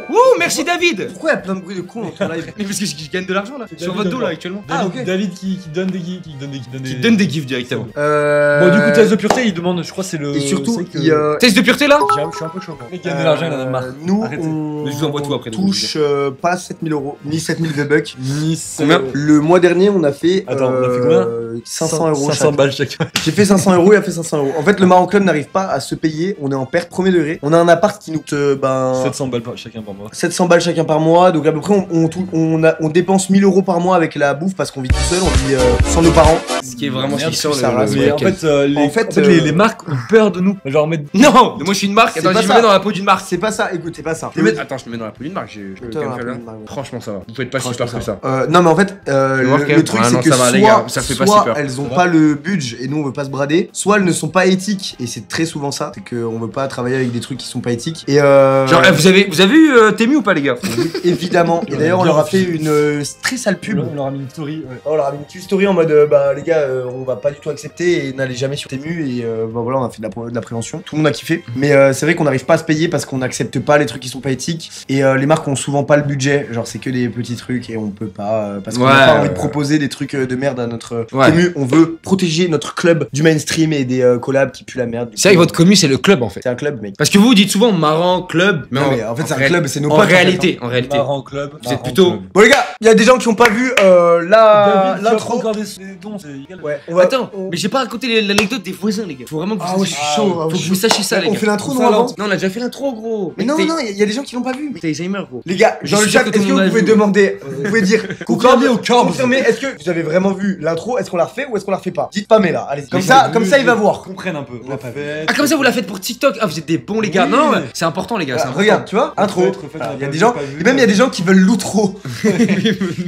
Wouh, merci David. Pourquoi il y a plein de bruit de con dans ton live? Mais parce que je gagne de l'argent là. Sur votre dos là actuellement. David qui donne des gifs, Qui donne des gifs directement. Bon du coup test de pureté il demande, je crois c'est le. Et surtout, c'est que- il y a- Test de pureté là. Je suis un peu choquant. Il gagne de l'argent, il en a marre. Nous, Arrêtez. Mais je vous envoie tout après, donc, touche pas 7000 euros, ni 7000 V-Bucks. Nice. Combien Le mois dernier, on a fait. Attends, on a fait combien 500 euros. 500 chaque. balles chacun. J'ai fait 500 euros, il a fait 500 euros. En fait, le Maroc Club n'arrive pas à se payer. On est en perte premier degré. On a un appart qui nous coûte 700 balles chacun par mois. 700 balles chacun par mois. Donc à peu près, on dépense 1000 euros par mois avec la bouffe parce qu'on vit tout seul. On vit sans nos parents. Ce qui est vraiment ce Merde, qui sort ça rase, Mais en fait, les marques ont peur de nous. Genre mettre. Non, moi je suis une marque. C'est Attends, pas je ça. me mets dans la peau d'une marque. C'est pas ça. Écoute, c'est pas ça. Attends, je me mets dans la peau d'une marque. Je peux Toi, quand même dans la faire peau là. d'une marque, ouais. Franchement, ça va. Vous faites pas si peur que ça. Non, mais en fait, voir, le truc ouais, c'est non, que ça va, les soit, gars, ça fait pas si soit peur. elles ont pas le budget et nous on veut pas se brader, soit elles ne sont pas éthiques et c'est très souvent ça, c'est qu'on veut pas travailler avec des trucs qui sont pas éthiques. Et Genre, vous avez vu Temu ou pas, les gars? évidemment. Et d'ailleurs on leur a fait une très sale pub. On leur a mis une story. Ouais. On leur a mis une petite story en mode bah les gars on va pas du tout accepter et n'allez jamais sur Temu et bah voilà on a fait de la prévention. Tout le monde a kiffé. Mais c'est vrai qu'on n'arrive pas à se payer parce qu'on n'accepte pas les trucs qui sont pas éthiques et les marques ont souvent pas le budget. Genre c'est que des petits trucs et on peut pas parce qu'on a pas envie de proposer des trucs de merde à notre Temu. On veut protéger notre club du mainstream et des collabs qui puent la merde. C'est vrai que votre commu, c'est le club en fait. C'est un club mec. Parce que vous dites souvent marrant, club. Mais, Non, mais en fait c'est un club, c'est nos En potes. réalité, en réalité. Marrant club. Vous êtes plutôt. Bon les gars, il y a des gens qui ont pas vu l'intro. Encore des dons, c'est égal. Ouais, on va. Attends, mais j'ai pas raconté l'anecdote des voisins, les gars. Faut vraiment que vous Ah ouais, sachiez. je suis chaud. Faut que vous sachiez ça, les On gars. fait l'intro nous Ça, avant. Non, on a déjà fait l'intro, gros. Mais non, non, il y a des gens qui l'ont pas vu. Mais t'as Alzheimer, gros. Les gars, Je dans le suis sûr chat, que tout est-ce le que monde vous a pouvez vu. demander, vous pouvez dire, Confirmez au corps. confirmez, est-ce que vous avez vraiment vu l'intro, est-ce qu'on la refait ou est-ce qu'on la refait pas? Dites pas mais là, allez. Comme Mais ça, vu, comme ça il va voir. Comprenne un peu. On l'a pas fait. Ah, comme ça, vous la faites pour TikTok. Ah, vous êtes des bons, les gars. Oui. Non, c'est important, les gars. C'est Voilà, important. regarde, tu vois, intro. Refaites, Il y a pas des vu, gens, pas vu. et même il y a des gens qui veulent l'outro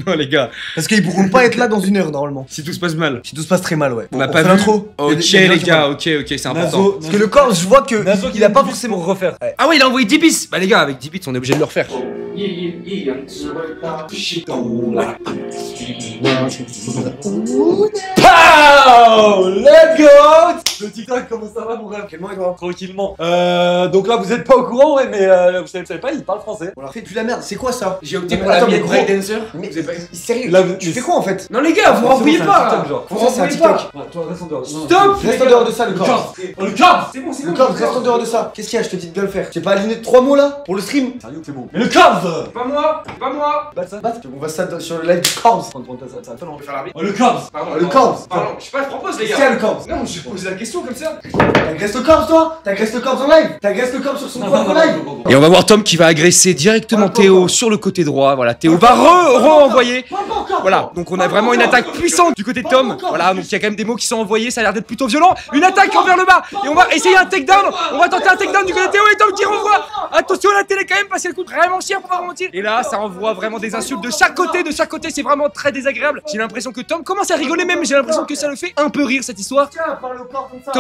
Non, les gars. parce qu'ils pourront pas être là dans une heure normalement. Si tout se passe mal. Si tout se passe très mal, ouais. On n'a fait pas vu. l'intro. Ok, Il y a des gens les qui gars. ont Ok, c'est important. Nazo, Parce que le corps, je vois que Nazo il a pas forcément refaire. Ah ouais, il a envoyé 10 bits. Bah, les gars, avec 10 bits, on est obligé de le refaire. Pow! Let's go! Le TikTok, comment ça va mon rêve? Tranquillement. Donc là, vous êtes pas au courant, ouais, mais vous savez pas, il parle français. On leur fait plus la merde, c'est quoi ça? J'ai opté pour la miette breakdancer. Mais sérieux, Là, tu fais quoi en fait? Non, les gars, vous rempouillez pas. Vous c'est un TikTok. Toi, reste en dehors. Stop. Reste en dehors de ça, le corps. Oh, le corps! C'est bon, Le corps, reste en dehors de ça. Qu'est-ce qu'il y a? Je te dis de bien le faire. J'ai pas aligné 3 mots là pour le stream. Sérieux, c'est bon. Mais le corps! Pas moi, pas moi. Bah, ça. On va ça sur le live du corps. Ça va faire long. Je vais faire l'arbitre. Oh, le corps! Pardon, le corps. Pardon, je sais pas, je propose, les Qu'est-ce qu'il y a gars. le corps? Non, je pose la question comme ça. T'agresses le corps toi? T'agresses le corps en live? T'agresses le corps sur son propre live? Et on va voir Tom qui va agresser directement Théo sur le côté droit. Voilà, Théo va re-envoyer. Voilà, donc on a vraiment une attaque puissante du côté de Tom. Voilà, donc il y a quand même des mots qui sont envoyés, ça a l'air d'être plutôt violent. Une attaque envers le bas. Et on va essayer un takedown. On va tenter un takedown du côté de Théo et Tom qui renvoie. Attention à la télé quand même parce qu'elle coûte vraiment cher pour pas mentir. Et là, ça envoie vraiment des insultes de chaque côté. De chaque côté, c'est vraiment très désagréable. J'ai l'impression que Tom commence à rigoler même. J'ai l'impression que ça le fait un peu rire cette histoire. Tiens, parle au corps comme ça.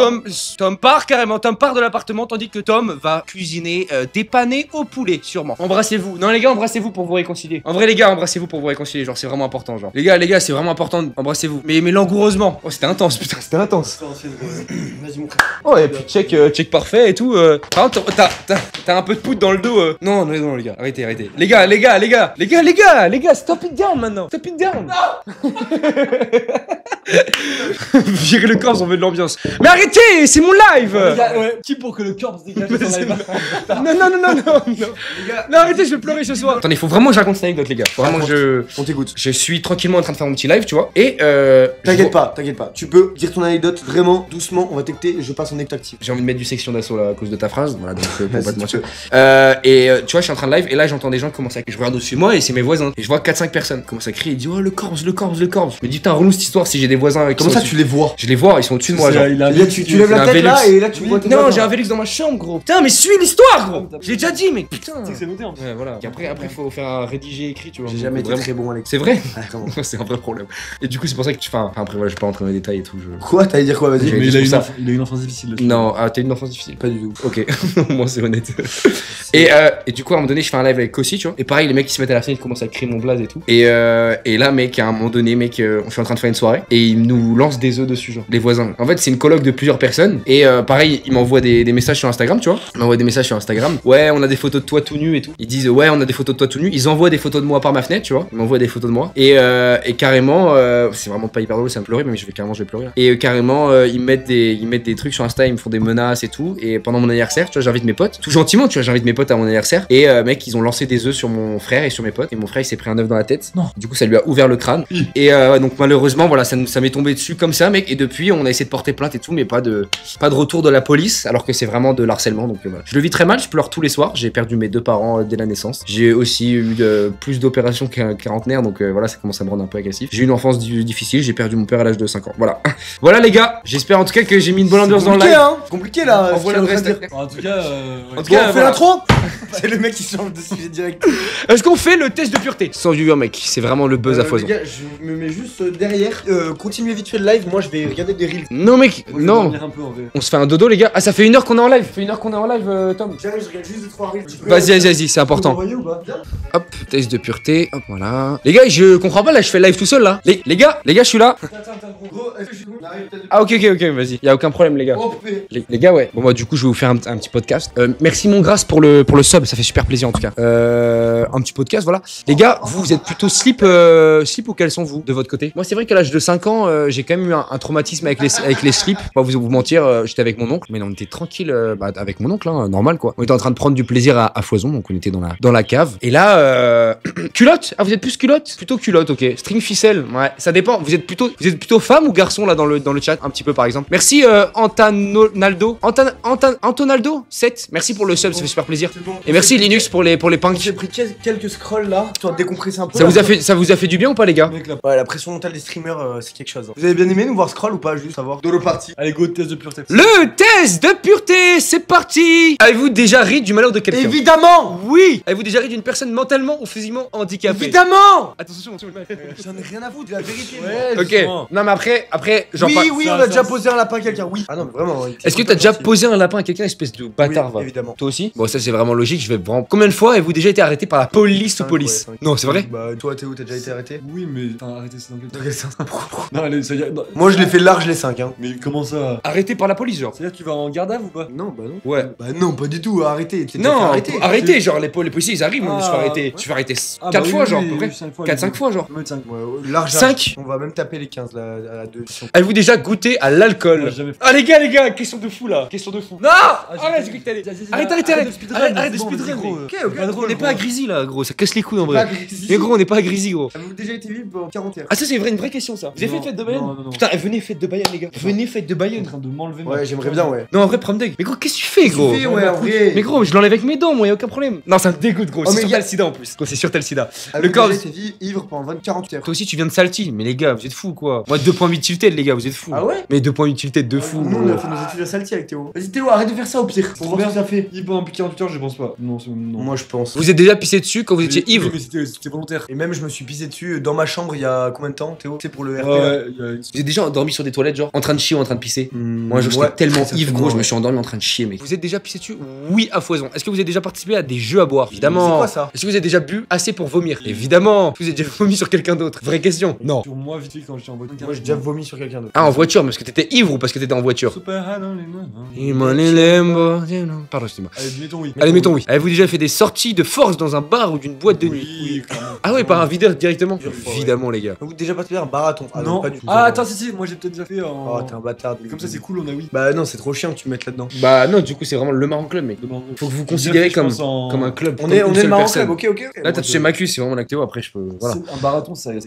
Tom part carrément, Tom part de l'appartement tandis que Tom va cuisiner des panés au poulet sûrement. Embrassez-vous. Non les gars, embrassez-vous pour vous réconcilier. En vrai les gars, embrassez-vous pour vous réconcilier, genre c'est vraiment important genre. Les gars, c'est vraiment important, embrassez-vous. Mais langoureusement. Oh, c'était intense, putain, c'était intense. Vas-y mon frère. Oh et puis check parfait et tout. Par contre, t'as un peu de poudre dans le dos. Non les gars, arrêtez. Les gars, stop it down maintenant. Stop it down. Virer le corps, on veut de l'ambiance. Mais arrêtez, c'est mon live. Ouais, qui pour que le corps se dégage de son live? Non, arrêtez, je vais pleurer ce soir. Attendez, faut vraiment que je raconte cette anecdote, les gars. Vraiment, On t'écoute. je suis tranquillement en train de faire mon petit live, tu vois. Et T'inquiète pas. Tu peux dire ton anecdote vraiment doucement. On va t'écouter. Je passe en écoute actif. j'ai envie de mettre du section d'assaut là à cause de ta phrase. Voilà, donc pour pas Vas-y, te mentir. Tu vois, je suis en train de live et là j'entends des gens commencer à. Je regarde au-dessus de moi et c'est mes voisins. Et je vois 4-5 personnes commencent à crier. Ils disent oh le corps. Je me dis putain, relou cette histoire si j'ai des voisins avec. Comment ça tu les vois? Je les vois, ils sont au-dessus de moi, genre. Il a Tu lèves c'est la un tête là Velux. et là tu vois tes Non, voisins. j'ai un Velux dans ma chambre, gros. Putain, mais suis l'histoire, gros. J'ai déjà dit, mais putain. Tu sais que c'est noté en plus. Ouais, voilà. Et après, faut faire un rédigé écrit, tu vois. J'ai jamais été Vraiment. très bon Alex. C'est vrai. Ah, vraiment. C'est un vrai problème. Et du coup, c'est pour ça que tu. Enfin, après, voilà, je vais pas rentrer dans les détails et tout. Quoi? T'allais dire quoi? Vas-y. J'ai- Mais dit pour ça. il a eu une enfance difficile. le Non, t'as eu une enfance difficile. Pas du tout. Ok, moi c'est honnête. Et du coup, à un moment donné, je fais un live avec Kossi, tu vois. Et pareil, les mecs qui se mettent à la fenêtre, ils commencent à crier mon blaze et tout. Et là, mec, à un moment donné, mec, on est en train de faire une soirée et ils nous lancent des œufs dessus, genre. Les voisins. En fait, c'est une coloc de plusieurs personnes. Et pareil, ils m'envoient des messages sur Instagram, tu vois. Ils m'envoient des messages sur Instagram. Ouais, on a des photos de toi tout nu et tout. Ils disent ouais, on a des photos de toi tout nu. Ils envoient des photos de moi par ma fenêtre, tu vois. Ils m'envoient des photos de moi. Et carrément, c'est vraiment pas hyper drôle, ça me pleurer, mais je vais pleurer. Et carrément, ils mettent des trucs sur Insta, ils me font des menaces et tout. Et pendant mon anniversaire, tu vois, j'invite mes potes. Tout gentiment, tu vois, j'invite mes potes à mon anniversaire. Et mec, ils ont lancé des œufs sur mon frère et sur mes potes. Et mon frère, il s'est pris un œuf dans la tête. Non. Du coup, ça lui a ouvert le crâne. Et donc, malheureusement, voilà, ça m'est tombé dessus comme ça, mec. Et depuis, on a essayé de porter plainte et tout, mais pas de retour de la police, alors que c'est vraiment de l'harcèlement. Donc, voilà. Je le vis très mal, je pleure tous les soirs. J'ai perdu mes 2 parents dès la naissance. J'ai aussi eu plus d'opérations qu'un quarantenaire. Donc, voilà, ça commence à me rendre un peu agressif. J'ai eu une enfance difficile. J'ai perdu mon père à l'âge de 5 ans. Voilà. Voilà, les gars. J'espère en tout cas que j'ai mis une bonne ambiance dans le live. Hein. Compliqué là. On voit le reste. En tout cas, En tout cas, On fait voilà. l'intro. C'est le mec qui change de sujet direct. Est-ce qu'on fait le test de pureté? Sans viewer, mec. C'est vraiment le buzz à foison. Les gars, je me mets juste derrière. Continuez vite fait le live. Moi, je vais regarder des reels. Non, mec. moi, je vais Non. dormir un peu en vrai. On se fait un dodo, les gars. Ah, ça fait 1 heure qu'on est en live. Ça fait 1 heure qu'on est en live, Tom. J'arrive, je regarde juste 2-3 reels. Vas-y, c'est important. Envoyer ou pas? Hop, test de pureté. Hop, voilà. Les gars, je comprends pas là, je fais live tout seul là. Les gars, je suis là. Gros, est-ce que je suis bon? On arrive peut-être. Ah, ok, vas-y. Y a aucun problème, les gars. Oh, poupée. Les gars, ouais. Bon, bah, du coup, je vais vous faire un petit podcast. Merci, mon grâce, pour le sub. Ça fait super plaisir, en tout cas. Un petit podcast, voilà. Les gars, vous êtes plutôt slip ou caleçon, vous, de votre côté? Moi, c'est vrai qu'à l'âge de 5 ans, j'ai quand même eu un traumatisme avec les slips. Pas vous mentir, j'étais avec mon oncle, mais on était tranquille avec mon oncle, hein, normal, quoi. On était en train de prendre du plaisir à foison, donc on était dans la cave. Et là, culotte? Ah, vous êtes plus culotte? Plutôt culotte, ok. String ficelle, ouais. Ça dépend. Vous êtes plutôt femme ou garçon, là, dans le chat, un petit peu, par exemple. Merci, Antonaldo. Antonaldo 7. Merci pour le sub, ça fait super plaisir. C'est bon. Et merci Linux pour les punks. J'ai pris quelques scrolls là, histoire de décompresser un peu. Ça vous a fait du bien ou pas, les gars? Mec, là. Ouais, la pression mentale des streamers, c'est quelque chose. Vous avez bien aimé nous voir scroll ou pas? Juste savoir. Dolo party. Allez, go, test de pureté. Le test de pureté, c'est parti. Avez-vous déjà ri du malheur de quelqu'un? Évidemment. Oui. Avez-vous déjà ri d'une personne mentalement ou physiquement handicapée? Évidemment. Attention, J'en ai rien à foutre, de la vérité. Ouais, Ok. justement. Non, mais après, genre. Oui, ça, on a ça, déjà ça. posé un lapin à quelqu'un, oui. Ah non, mais vraiment. oui. Est-ce que t'as déjà posé un lapin à quelqu'un, espèce de bâtard, Oui, va? évidemment. Toi aussi? Bon, ça c'est vraiment logique, je vais vraiment. Combien de fois avez-vous déjà été arrêté par la police ou Cinq, police? ouais, cinq. Non, c'est vrai? Bah, toi, Théo, t'as déjà été arrêté? Oui, mais. Enfin, arrêtez, c'est dans quel temps? Non, allez, ça y est. non. Moi, je l'ai fait large les 5, hein. Mais comment ça? Arrêté par la police, genre? C'est-à-dire que tu vas en garde à vous ou pas? Non, bah non. Ouais. Bah non, pas du tout, arrêtez. T'es déjà fait Non, arrêter. arrêtez, genre les policiers ils arrivent, Ah, je fais arrêter. ouais. Tu fais arrêter Ah, 4 bah fois, oui, genre, oui, à peu près. oui, 5 fois. 4-5 fois, genre. Je vais mettre 5. Ouais, large. 5. On va même taper les 15 là, à la 2. Avez-vous déjà goûté à l'alcool? Moi, j'ai jamais fait. Ah les gars, question de fou là. Question de fou. Non. Arrête, j'ai cru que t'allais. Arrête de speedrun. Arrête de speedrun, gros. Ok, On n'est pas à Grisy là, gros, ça casse les couilles en vrai. Mais gros, on n'est pas à Grisy, gros. Avez-vous déjà été vu pour 40 heures? Ah, ça c'est une vraie question ça. Vous avez fait Non, fête de Bayonne? non. Putain, venez fête de Bayonne, les gars. Venez fête de Il est en Bayonne. train de m'enlever. Ouais, j'aimerais bien, ouais. Non, en vrai, prom deg. Mais gros, qu'est-ce que tu fais, gros? Tu fais, ouais, en vrai. Mais gros, je l'enlève avec mes dents, moi, y'a aucun problème. Non, ça me dégoûte, gros. Oh, C'est mais sur y a- t'as le sida en plus. Gros, c'est sûr t'as le sida. Avez-vous Le corps. déjà été ivre pendant 48 heures? Toi aussi, tu viens de Salty. Mais les gars, vous êtes fous quoi. Moi, 2 points utilité, les gars, vous êtes fous. Ah ouais? Mais 2 points utilité de fou. Nous, on gros. a fait nos études à Salty avec Théo. Vas-y, Théo, arrête de faire ça au pire. Pour voir ce que ça fait. Il pendant 48 heures, je pense pas. Non, c'est. Non. Moi, je pense. Vous êtes déjà pissé dessus quand vous étiez Oui, ivre? mais c'était volontaire. Et même, je me suis pissé dessus dans ma chambre il y a combien de temps, Théo? Tu sais, pour le RP là. Ouais, il y a une. Vous êtes déjà endormi sur des toilettes, genre en train de chier ou en train de pisser? Moi, Ouais, j'étais tellement ça, ivre, c'est gros, je moi, me suis endormi en train de chier, mec. Vous êtes déjà pissé dessus? Oui, à foison. Est-ce que vous avez déjà participé à des jeux à boire? Évidemment. C'est quoi ça? Est-ce que vous avez déjà bu assez pour vomir? Évidemment. Est-ce que vous avez déjà vomi sur quelqu'un d'autre? Vraie question. Non. Sur moi, vite fait, quand j'étais en voiture. Moi, j'ai déjà vomi sur quelqu'un d'autre. Ah, en voiture, parce que t'étais ivre ou parce que t'étais en voiture? Super hard dans les mains. Pardon, excuse-moi. Allez, mettons oui. Allez, mettons oui. Avez-vous déjà fait des sorties de force dans un bar ou d'une boîte de nuit? Oui, clairement. Ah ouais, par un videur directement? fois, Évidemment, les gars. Avez-vous déjà participé à un marathon? Ah Non. pas du tout. Ah, attends, si, moi j'ai peut-être déjà fait en. Oh, t'es un bâtard. Mais comme ça, c'est cool, on a oui. Bah non, c'est trop chiant que tu me mettes là-dedans. Bah non, du coup, c'est vraiment le Marron Club, mec. Faut que vous considérez comme un club. On comme est une le seule Marron personne. Club, ok. Là, t'as touché ma cul, c'est vraiment l'actéo, après, je peux. Voilà. Un marathon, c'est.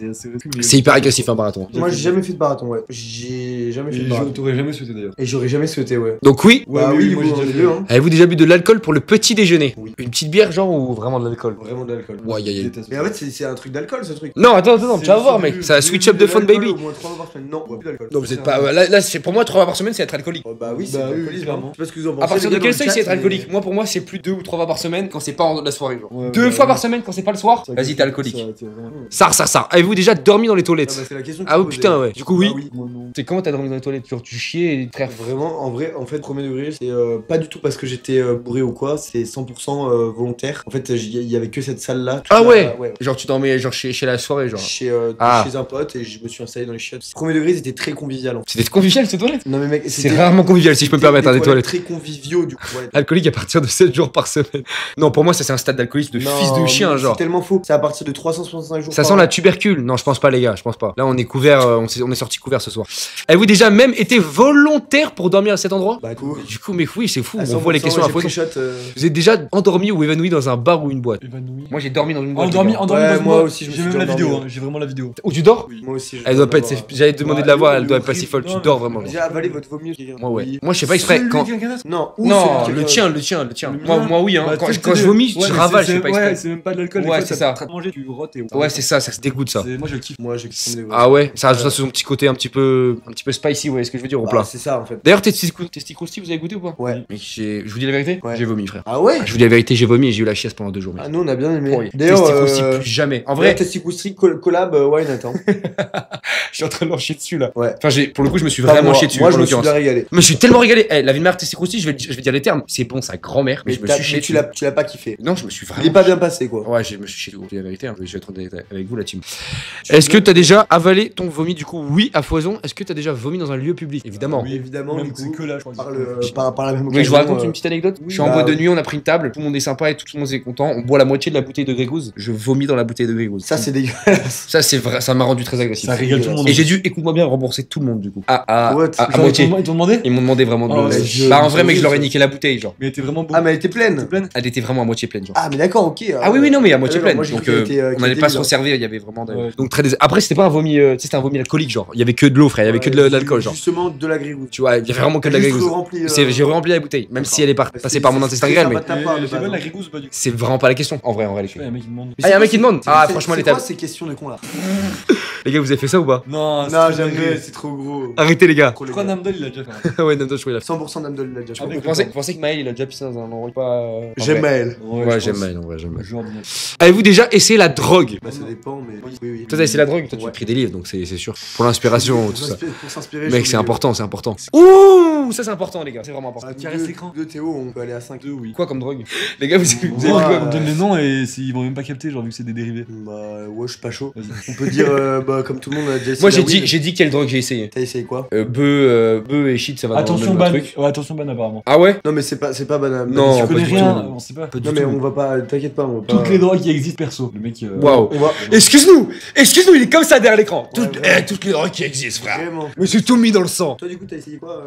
C'est hyper agressif, un marathon. Moi, j'ai jamais fait de marathon, ouais. J'ai jamais fait de Et je marathon. t'aurais jamais souhaité d'ailleurs. Et j'aurais jamais souhaité, ouais. Donc, oui. Bah mais oui, moi vous, j'ai on est déjà deux, fait. hein. Avez-vous déjà bu de l'alcool pour le petit déjeuner? Oui. Une petite bière, genre, ou vraiment de l'alcool? Vraiment de l'alcool. Ouais, aïe, aïe. Mais en fait, c'est un truc d'alcool, ce truc. Non, attends, tu vas voir, C'est mec. Ça switch up de fun, baby. Au moins 3 fois par semaine. Non, on boit plus d'alcool. Non, vous êtes pas. Là, c'est pour moi, 3 fois par semaine, c'est être alcoolique. Oh, bah oui, c'est Bah oui, l'alcoolisme. clairement. Je sais pas ce que vous en pensez. À partir les de gars, quel dans seuil le c'est être chat, alcoolique? mais- Moi, pour moi, c'est plus 2 ou 3 fois par semaine quand c'est pas la soirée, genre. Ouais, 2 bah, fois par oui. semaine quand c'est pas le soir? Ça, Vas-y, t'es alcoolique. c'est vraiment- Ça. Avez-vous déjà dormi dans les Ah toilettes? bah, c'est la question que Ah tu oui, posais. putain, ouais. Du coup, oui. Bah oui. Moi non. C'est comment t'as dormi dans les toilettes? Genre, tu chiais, frère. Vraiment, en vrai, en fait, premier degré, c'est pas du tout parce que j'étais bourré ou quoi, c'est 100% volontaire. En fait, il y avait que cette salle-là. toute Ah la- ouais. Genre, tu dormais genre chez la soirée, genre. Chez, Ah. chez un pote et je me suis installé dans les chiottes. Premier degré, c'était très convivial. En fait. C'était convivial, c'est toi? toilettes. Non mais mec, C'est rarement convivial si je peux me permettre, des toilettes. Très conviviaux du coup. Ouais. Alcoolique à partir de 7 jours par semaine. Non, pour moi, ça c'est un stade d'alcoolisme de Non, fils de chien, mais genre. C'est tellement faux. C'est à partir de 365 jours. Ça par sent an. la tubercule. Non, je pense pas, les gars, je pense pas. Là, on est couvert, on est sorti couvert ce soir. Avez-vous déjà même été volontaire pour dormir à cet endroit? Bah cool. Du coup, mais oui, c'est fou. À On voit les 100%, questions à j'ai pris foison. shot, Vous êtes déjà endormi ou évanoui dans un bar ou une boîte? Évanoui. Moi, j'ai dormi dans une boîte. Endormi, les gars. endormi Ouais, dans une moi boîte. aussi, je me J'ai suis même la endormi, vidéo, ouais. hein, j'ai vraiment la vidéo. Où tu dors? Moi aussi. Elle doit pas être. J'allais te demander de la voir, elle doit le pas être si folle. Tu horrible. dors vraiment. J'ai avalé votre vomi. Moi, ouais. Moi, je sais pas exprès. Celui Quand. qui a un canard. Non, ou Non, celui qui le a- tien, le tien, le tien. Le Moi, mien. moi, oui, hein. Bah, Quand tu sais, quand je c'est- vomis, ouais, je mais ravale, je sais pas Ouais, exprès. c'est même pas de l'alcool. Ouais, c'est ça. T'as manger, tu rotes et. Ouais, c'est ça se dégoûte ça. Moi, je kiffe. Moi, j'ai kiffé. Ah ouais, ça rajoute ça sur son petit côté un petit peu spicy, ouais, ce que je veux dire au Bah, plat. c'est ça en fait. D'ailleurs, testicrousti, vous avez goûté ou pas? Ouais. Mais je vous dis la vérité? Ouais. J'ai vomi, frère. Ah ouais. Je vous dis la vérité, j'ai vomi et j'ai eu la chiasse pendant 2 jours. Mec. Ah nous on a bien aimé. Pourri. D'ailleurs, Testicrousti, plus jamais. En vrai, Testicroustri collab why not hein. je suis en train de leur chier dessus là. Ouais. Enfin, pour le coup, je me suis Pas vraiment moi. chié dessus. Moi en je me suis l'occurrence. bien régalé. Mais je suis tellement régalé. Eh, la vie de mère testicrousti, je vais dire les termes. C'est bon, sa grand-mère, mais je me suis chié tu dessus. l'as pas kiffé. Non, je me suis vraiment. Il est pas bien passé quoi. Ouais, je me suis chié dessus. Je vous dis la vérité, hein, je vais être honnête avec vous, la team. Est-ce que t'as déjà avalé ton vomi du coup? Oui, à foison. Est-ce que t'as déjà vomi dans un lieu public? Évidemment. Oui, Évidemment, même du c'est coup, que là, je crois. par la même Vous voulez que je vous occasion, raconte une petite anecdote? Je suis en bah, boîte de nuit, on a pris une table, tout le monde est sympa et tout le monde est content. On boit la moitié de la bouteille de Grégouze. Je vomis dans la bouteille de Grégouze. Ça c'est dégueulasse. Ça c'est vrai, ça m'a rendu très agressif. Ça régale tout le monde. Et j'ai dû, écoute-moi bien, rembourser tout le monde du coup. À What Genre, moitié. Ils t'ont demandé? Ils m'ont demandé vraiment de Oh, me mais laisser. Bah en vrai, mec, je leur ai niqué la bouteille, genre. Mais elle était vraiment beau. Ah mais elle était pleine. pleine. Elle était vraiment à moitié pleine, genre. Ah mais d'accord, ok. Ah oui, oui, non, mais à moitié non, pleine. moi, j'ai Donc cru qu'elle était, on qu'elle n'allait était pas se vide, resservir, il y avait vraiment. Ouais. Donc très après, c'était pas un vomi, tu sais, c'était un vomi alcoolique, genre. Il y avait que de l'eau, frère, il y avait que de l'alcool, genre. Justement de la grégousse. Tu vois, il y avait vraiment que de la Grégouze. J'ai rempli la bouteille, même si elle est passée par mon intestin grêle, mais C'est bonne la grégousse ou pas du coup? c'est vraiment pas la question, en vrai, en réalité. Ouais, un mec qui demande. Ah, y a un mec qui demande. Ah, franchement, les C'est quoi tables. ces questions de con là? Les gars, vous avez fait ça ou pas? Non, Non, jamais, c'est trop gros. Arrêtez, les gars. Trop Je les crois gars. Namdol il a déjà fait. Ouais, non, je crois qu'il a fait. 100% d'Amdol l'a déjà fait. Avec- Vous pensez que Maël il a déjà pissé dans un endroit pas. en J'aime vrai? Maël. Ouais, j'aime Maël, en vrai, j'aime Maël. Genre de Avez-vous déjà essayé la drogue? Bah ça dépend, mais oui, oui. Toi, t'as essayé la drogue? Toi, tu Ouais. écris des livres, donc c'est sûr. Pour l'inspiration, tout ça. Pour s'inspirer. Mec, c'est important, c'est important. Ouh, ça c'est important, les gars, c'est vraiment important. Tu restes l'écran. De Théo, on peut aller à 5. deux, oui. Quoi comme drogue? Les gars, vous avez Vous avez Ouais. dit quoi? On donne les noms et ils vont même pas capter, genre vu que c'est des dérivés. Bah ouais, je suis pas chaud. Vas-y. On peut dire, bah comme tout le monde a déjà essayé. Moi, la weed. j'ai dit quelle drogue j'ai essayé. T'as essayé quoi? Bœuf et shit, ça va Attention dans le ban. même truc. Ouais, attention ban apparemment. Ah ouais? Non mais c'est pas banal. Non, Tu pas connais du rien, tout. on sait pas. Non mais on va pas, t'inquiète pas, on va pas. Toutes les drogues qui existent perso. Le mec. Waouh. On va. Excuse-nous, il est comme ça derrière l'écran. Ouais, ouais. Toutes les drogues qui existent, frère. Vraiment. Mais c'est tout mis dans le sang. Toi du coup t'as essayé quoi?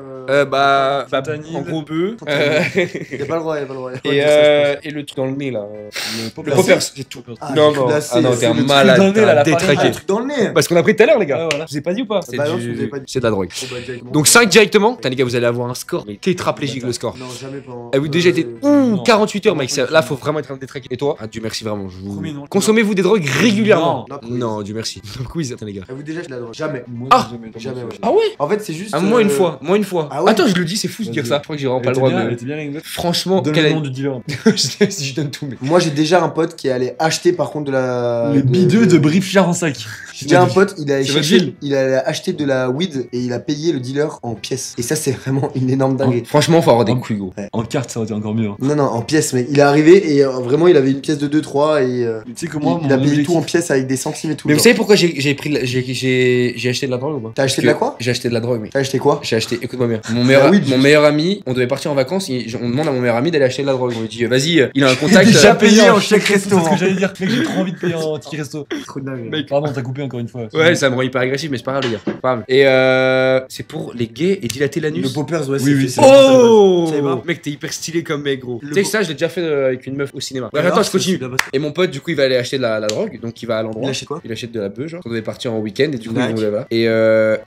Fentanyl. en gros bœuf. Y'a pas le droit, y'a pas le droit. Et le truc dans le nez là. Le poppers, c'est tout. Ah, Non, j'ai non. glacé, Ah non, c'est t'es un le truc malade, dans le nez, là, t'as la Ah, détraqué. un truc dans le nez. Parce qu'on a pris tout à l'heure, les gars. Ouais, voilà. Je vous ai pas dit ou pas? Bah non, je vous ai pas dit. C'est de la drogue. Bon, bah, directement. Donc 5 directement. Putain, les gars, vous allez avoir un score, mais tétraplégique le score. Non, jamais pas. Avez-vous déjà été. Ouh, non. 48 heures, mec. Là, faut vraiment être un détraqué. Et toi? Ah, Dieu merci, vraiment. Premier, non. Consommez-vous des drogues régulièrement? Non. Non, Dieu merci. Quiz, attends, les gars. Avez-vous déjà fait de la drogue? Jamais. Moi, Ah Jamais, ouais. Ah ouais? En fait, c'est juste. Ah, moi une fois. Moi une fois. Ah ouais? Attends, je le dis, c'est fou de dire ça. Je crois que j'ai vraiment pas le droit Elle de. était bien l'anecdote. Franchement, Donne quel le est. nom du dealer. Je donne tout, mais. Moi, j'ai déjà un pote qui est allé acheter par contre de la. Les bideux de Briefchard en sac. J'ai déjà un pote, il a C'est votre cherché, deal. il a acheté de la weed et il a payé le dealer en pièces. Et ça, c'est vraiment une énorme dinguerie. Franchement, faut avoir des couilles, gros. En carte, ça aurait été encore mieux. hein. Non, non, en pièces, mec. Il est arrivé et vraiment, il avait une pièce de 2-3 et Mais tu sais que moi, il a mon payé tout en objectif- pièces avec des centimes et tout. Mais vous genre. savez pourquoi j'ai pris j'ai acheté de la drogue ou pas? T'as acheté de la quoi? J'ai acheté de la drogue, mais. T'as acheté quoi? J'ai acheté, écoute-moi bien. Mon weed, meilleur ami, on devait partir en vacances, on demande à mon meilleur ami d'aller acheter de la drogue. On lui dit, vas-y, il a un contact. Déjà payé en chèque chèque C'est ce restaurant. que j'allais dire. Mec, j'ai trop envie de payer en ticket resto. Trop dingue. Mec. Pardon, t'as coupé encore une fois. Ouais, ça me rend hyper agressif, mais c'est pas grave, les gars. Pas grave. Et c'est pour les gays et dilater l'anus. Le poppers, ouais, Oui, oui, c'est Oh Ça y va. Mec, t'es hyper stylé comme mec, gros. Le Tu sais que beau- ça, je l'ai déjà fait avec une meuf au cinéma. Bref, Alors, attends, je c'est continue. bien passé. Et mon pote, du coup, il va aller acheter de la drogue, donc il va à l'endroit. Il achète quoi? Il achète de la bœuf, genre. On devait partir en week-end et du coup, Nice. il voulait là.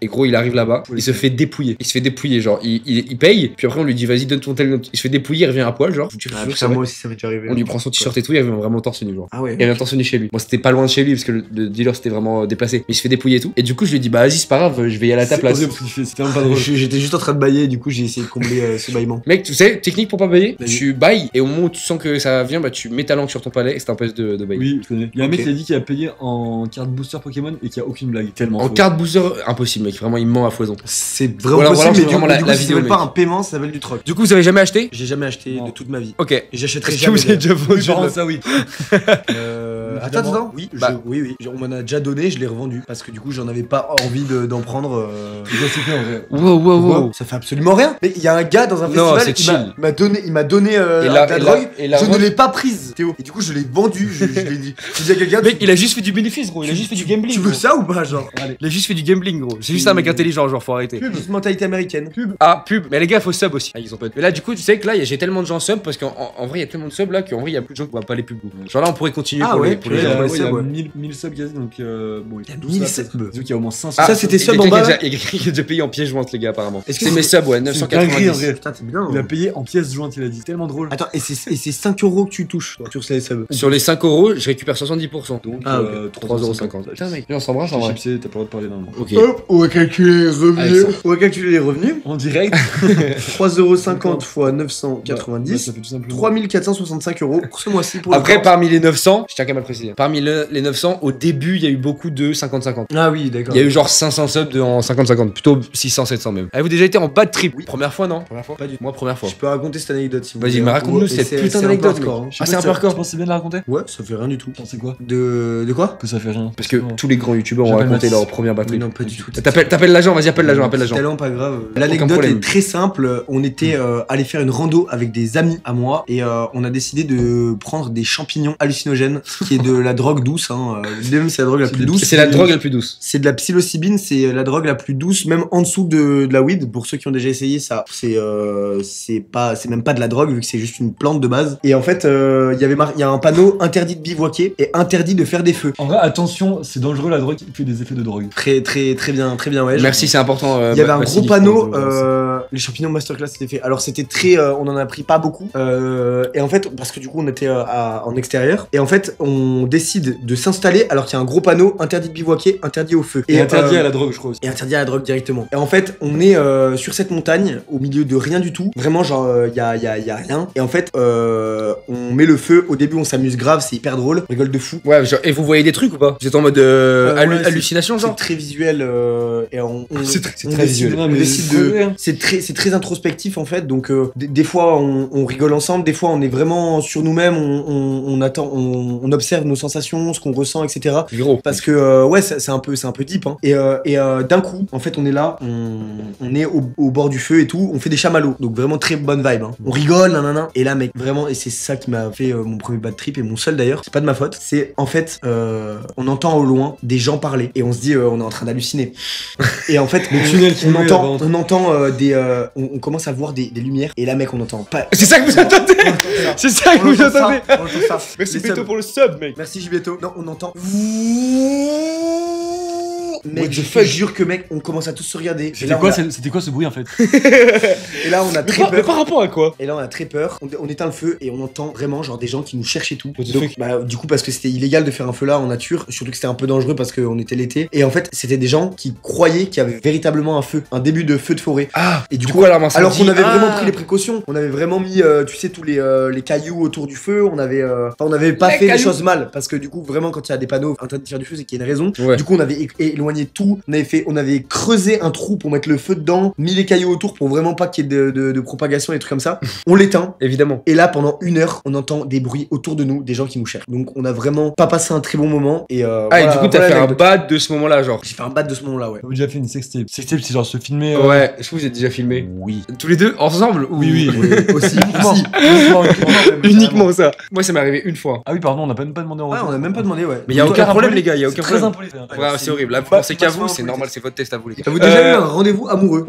Et gros, il arrive là-bas, il se fait dépouiller. Il se fait dépouiller, genre, il paye, puis après, on lui dit, vas-y, donne ton tel. Il se fait dépouiller, il revient à poil, genre. Je vous jure, Ah, c'est putain, vrai. moi aussi, ça m'est déjà arrivé. On lui prend son t-shirt et tout, il revient vraiment torse nu, genre. Ah ouais. Il revient torse nu chez lui. Moi, c'était pas loin de chez lui parce que le dealer c'était vraiment déplacé. Mais il se fait dépouiller et tout. Et du coup, je lui dis, bah vas-y, c'est pas grave, je vais y aller à ta C'est place. horrible ce qu'il fait, c'était vraiment pas drôle. J'étais juste en train de bailler, du coup, j'ai essayé de combler ce bâillement. Mec, tu sais, technique pour pas bailler, Vas-y. tu bailles et au moment où tu sens que ça vient, bah tu mets ta langue sur ton palais et c'est un peu de bailler. Oui, je connais. Il y a un mec Ok. qui a dit qu'il a payé en carte booster Pokémon et qu'il y a aucune blague. Tellement. En faux. carte booster, impossible, mec. Vraiment, il ment à foison. C'est vraiment Voilà, possible, voilà, mais c'est du vraiment coup, la c'est vidéo, s'appelle pas mec. un paiement, ça s'appelle du troc. Du coup, vous avez jamais acheté? J'ai jamais acheté Non. de toute ma vie. Ok. Et j'achèterai Est-ce que jamais. vous avez déjà Oui, vendu par le- contre, ça oui. Attends. Oui, Bah. oui. On m'en a déjà donné, je l'ai revendu. Parce que du coup, j'en avais pas envie d'en prendre. C'est c'est fait en vrai. Wow, wow, wow. Ça fait absolument rien. Mais il y a un gars dans un Non, festival c'est qui chill. il m'a donné Et de la- la et drogue. la- et la Je ne vente- l'ai pas prise, Théo. Et du coup, je l'ai vendu. Je l'ai dit. J'ai dit à quelqu'un. Mec, il a juste fait du bénéfice, gros. Il a juste fait du gambling. Tu veux gros. ça ou pas, genre? Il a juste fait du gambling, gros. C'est juste un mec intelligent, genre, faut arrêter. Juste mentalité américaine. Ah, pub. Mais les gars, faut sub aussi. Ah, ils ont pas de- Mais là, du coup, tu sais que là, j'ai tellement de gens sub parce qu'en vrai, il y a tellement de subs là qu'en vrai, il y a plus de gens qui voient pas les pubs. Genre là, on pourrait continuer Ah pour ouais, les. Pour les purée, gens. ouais, il y a subs, ouais. 1000 subs quasi donc bon. Il y a tout 1000 ça, subs. Disons qu'il y a au moins 500. Ça, c'était il y a sub en quelqu'un bas, qui a là déjà- il y a quelqu'un qui a déjà payé en pièces jointes, les gars, apparemment. Est-ce que C'est mes subs, ouais, C'est une dinguerie, en 990. vrai. Putain, c'est bien. Il a hein. payé en pièces jointes, il a dit. Tellement drôle. Attends, et c'est 5 euros que tu touches toi, sur ces subs. Sur les 5 euros, je récupère 70%. Donc, Ah, ok. 3,50€. Putain, mec, on s'embrasse en vrai. Chipsé, t'as pas le droit de parler normalement. Ok. Hop, on va calculer les revenus. Alexandre. On va calculer les revenus. En direct. 3,50€ fois Bah, 990. ça fait tout simplement. 3465 euros pour ce mois-ci. Pour le Après, temps. parmi les 900, je tiens quand même à le préciser. Parmi les 900, au début, il y a eu beaucoup de 50-50. Ah oui, d'accord. Il y a eu genre 500 subs en 50-50, plutôt 600-700 même. Avez-vous déjà été en bad trip? Oui. Première fois, non? Première fois? Pas du tout. Moi, première fois. Je peux raconter cette anecdote si vous Vas-y, voulez. mais raconte-nous Ouais, cette c'est- putain c'est un d'anecdote, peu hardcore, mec. hein. Je sais Ah, pas c'est un si peu ça- hardcore. Tu penses que c'est bien de la raconter? Ouais, ça fait rien du tout. C'est quoi? De quoi? Que ça fait rien. Parce que tous les grands youtubeurs ont J'appelle raconté Mathis. leur première bad Mais trip. non, pas du tout. T'appelles l'agent, vas-y, appelle l'agent, appelle l'agent. Tellement pas grave. Aucun L'anecdote problème. est très simple. On était allé faire une rando avec des amis à moi et on a décidé de prendre des champignons hallucinogènes, qui est de la drogue douce. Hein. Même c'est la drogue la plus douce. C'est la drogue la plus douce. C'est de la psilocybine, c'est la drogue la plus douce, même en dessous de la weed. Pour ceux qui ont déjà essayé ça, c'est même pas de la drogue vu que c'est juste une plante de base. Et en fait, il y a un panneau interdit de bivouaquer et interdit de faire des feux. En vrai, attention, c'est dangereux la drogue qui fait des effets de drogue. Très bien, ouais. Merci, c'est important. Il y avait un gros Vassili, panneau, je pense. les champignons masterclass c'était fait. Alors c'était très, on en a pris pas beaucoup. Et en fait, parce que du coup on était en extérieur. Et en fait, on décide de s'installer alors qu'il y a un gros panneau interdit de bivouaquer, interdit au feu. Et interdit à la drogue, je crois aussi. Et interdit à la drogue directement. Et en fait, on est sur cette montagne, au milieu de rien du tout. Vraiment, genre, y a rien. Et en fait, on met le feu. Au début, on s'amuse grave, c'est hyper drôle. On rigole de fou. Ouais, genre, et vous voyez des trucs ou pas? Vous êtes en mode Ouais, hallucination, genre? C'est très visuel. Et on C'est on très décide- visuel. on Mais décide c'est de. crevé, hein. C'est très introspectif en fait. Donc, des fois, on rigole ensemble. Des fois, on est vraiment sur nous-mêmes. On attend, on observe nos sensations, ce qu'on ressent, etc. Gros. Parce que ouais, c'est un peu deep. Hein. Et d'un coup, en fait, on est là, on est au bord du feu et tout. On fait des chamallows, donc vraiment très bonne vibe. Hein. On rigole, nanana. Et là, mec, vraiment, et c'est ça qui m'a fait mon premier bad trip et mon seul d'ailleurs. C'est pas de ma faute. C'est en fait, on entend au loin des gens parler et on se dit, on est en train d'halluciner. Et en fait, Le tunnel qui on mouille entend, là-bas. on entend on commence à voir des lumières. Et là, mec, on entend pas. C'est ça que vous attendez? C'est ça que On vous entend ça, attendez? on entend ça. Merci Les Beto subs. pour le sub, mec. Merci Gilberto. Non, on entend. What Mec, the je te fuck? jure que mec, on commence à tous se regarder. Et C'était là, quoi, on a- c'était quoi ce bruit en fait? et là, on a très Mais peur. par rapport à quoi? Et là, on a très peur. On éteint le feu et on entend vraiment genre des gens qui nous cherchent et tout. What the Donc, fuck? bah, du coup, parce que c'était illégal de faire un feu là en nature, surtout que c'était un peu dangereux parce qu'on était l'été. Et en fait, c'était des gens qui croyaient qu'il y avait véritablement un feu, un début de feu de forêt. Ah, Et du coup, alarme incendie. alors qu'on avait vraiment Ah. pris les précautions, on avait vraiment mis, tu sais, tous les cailloux autour du feu, on avait pas Les fait les cailloux. choses mal, parce que du coup, vraiment, quand il y a des panneaux interdits de faire du feu, c'est qu'il y a une raison. Ouais. Du coup, on avait éloigné tout, on avait creusé un trou pour mettre le feu dedans, mis les cailloux autour pour vraiment pas qu'il y ait de propagation et trucs comme ça. On l'éteint. Évidemment. Et là, pendant 1 heure, on entend des bruits autour de nous, des gens qui nous cherchent. Donc, on a vraiment pas passé un très bon moment. Et Ah, et du coup, t'as fait un bad de ce moment-là, genre. J'ai fait un bad de ce moment-là, ouais. Vous avez déjà fait une sextape. Sextape, c'est genre se filmer. Ouais, est-ce que vous êtes déjà filmé? Oui. Tous les deux ensemble ou... Oui. Aussi, Uniquement. aussi. Uniquement ça. Moi, ça m'est arrivé une fois. Ah oui, pardon, on n'a même pas demandé en Ouais, retour. on a même pas demandé, ouais. Mais y a aucun problème, les gars, y a C'est aucun très problème. impoli. hein. Ouais, c'est horrible. Là, vous Bah, pensez qu'à bah, vous, c'est c'est un normal, c'est votre test à vous, les gars. T'as-vous déjà eu un rendez-vous amoureux?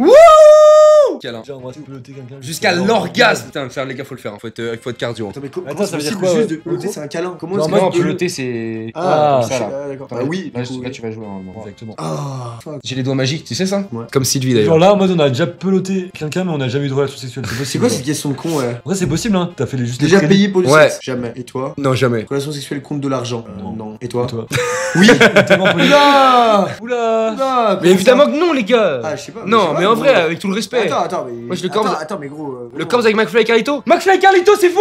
Câlin. Déjà embrasser ou peloter quelqu'un Jusqu'à l'orgasme. Putain, ça, les gars, faut le faire. Faut être cardio. Attends, mais Attends, comment ça veut c'est dire possible quoi, juste de ouais. peloter, c'est un câlin. Comment Genre, est-ce moi, que Non, tu peux- peloter, c'est. Ah, ça, là. d'accord. Bah oui, Là, du coup, tu vas jouer normalement. Exactement. Ah, fuck. J'ai les doigts magiques, tu sais ça? Ouais. Comme Sylvie Genre d'ailleurs. là, en mode, on a déjà peloté quelqu'un, mais on n'a jamais eu de relation sexuelle. C'est C'est possible. quoi quoi. cette question de con, ouais? En vrai, c'est possible, hein. T'as fait les juste Déjà les payé pour le Ouais. sexe? Jamais. Et toi? Non, jamais. Relation sexuelle compte de l'argent? Non. Et toi? Toi. Oui! Tellement poli. Oula! Oula. Oula! Mais évidemment que non, les gars! Ah, je sais pas. Non, je sais mais pas, en vrai, moi. avec tout le respect. Attends, attends, mais. Moi, je le corse. Attends, mais gros. Le Corbs avec McFly et Carlito. McFly et Carlito, c'est vous.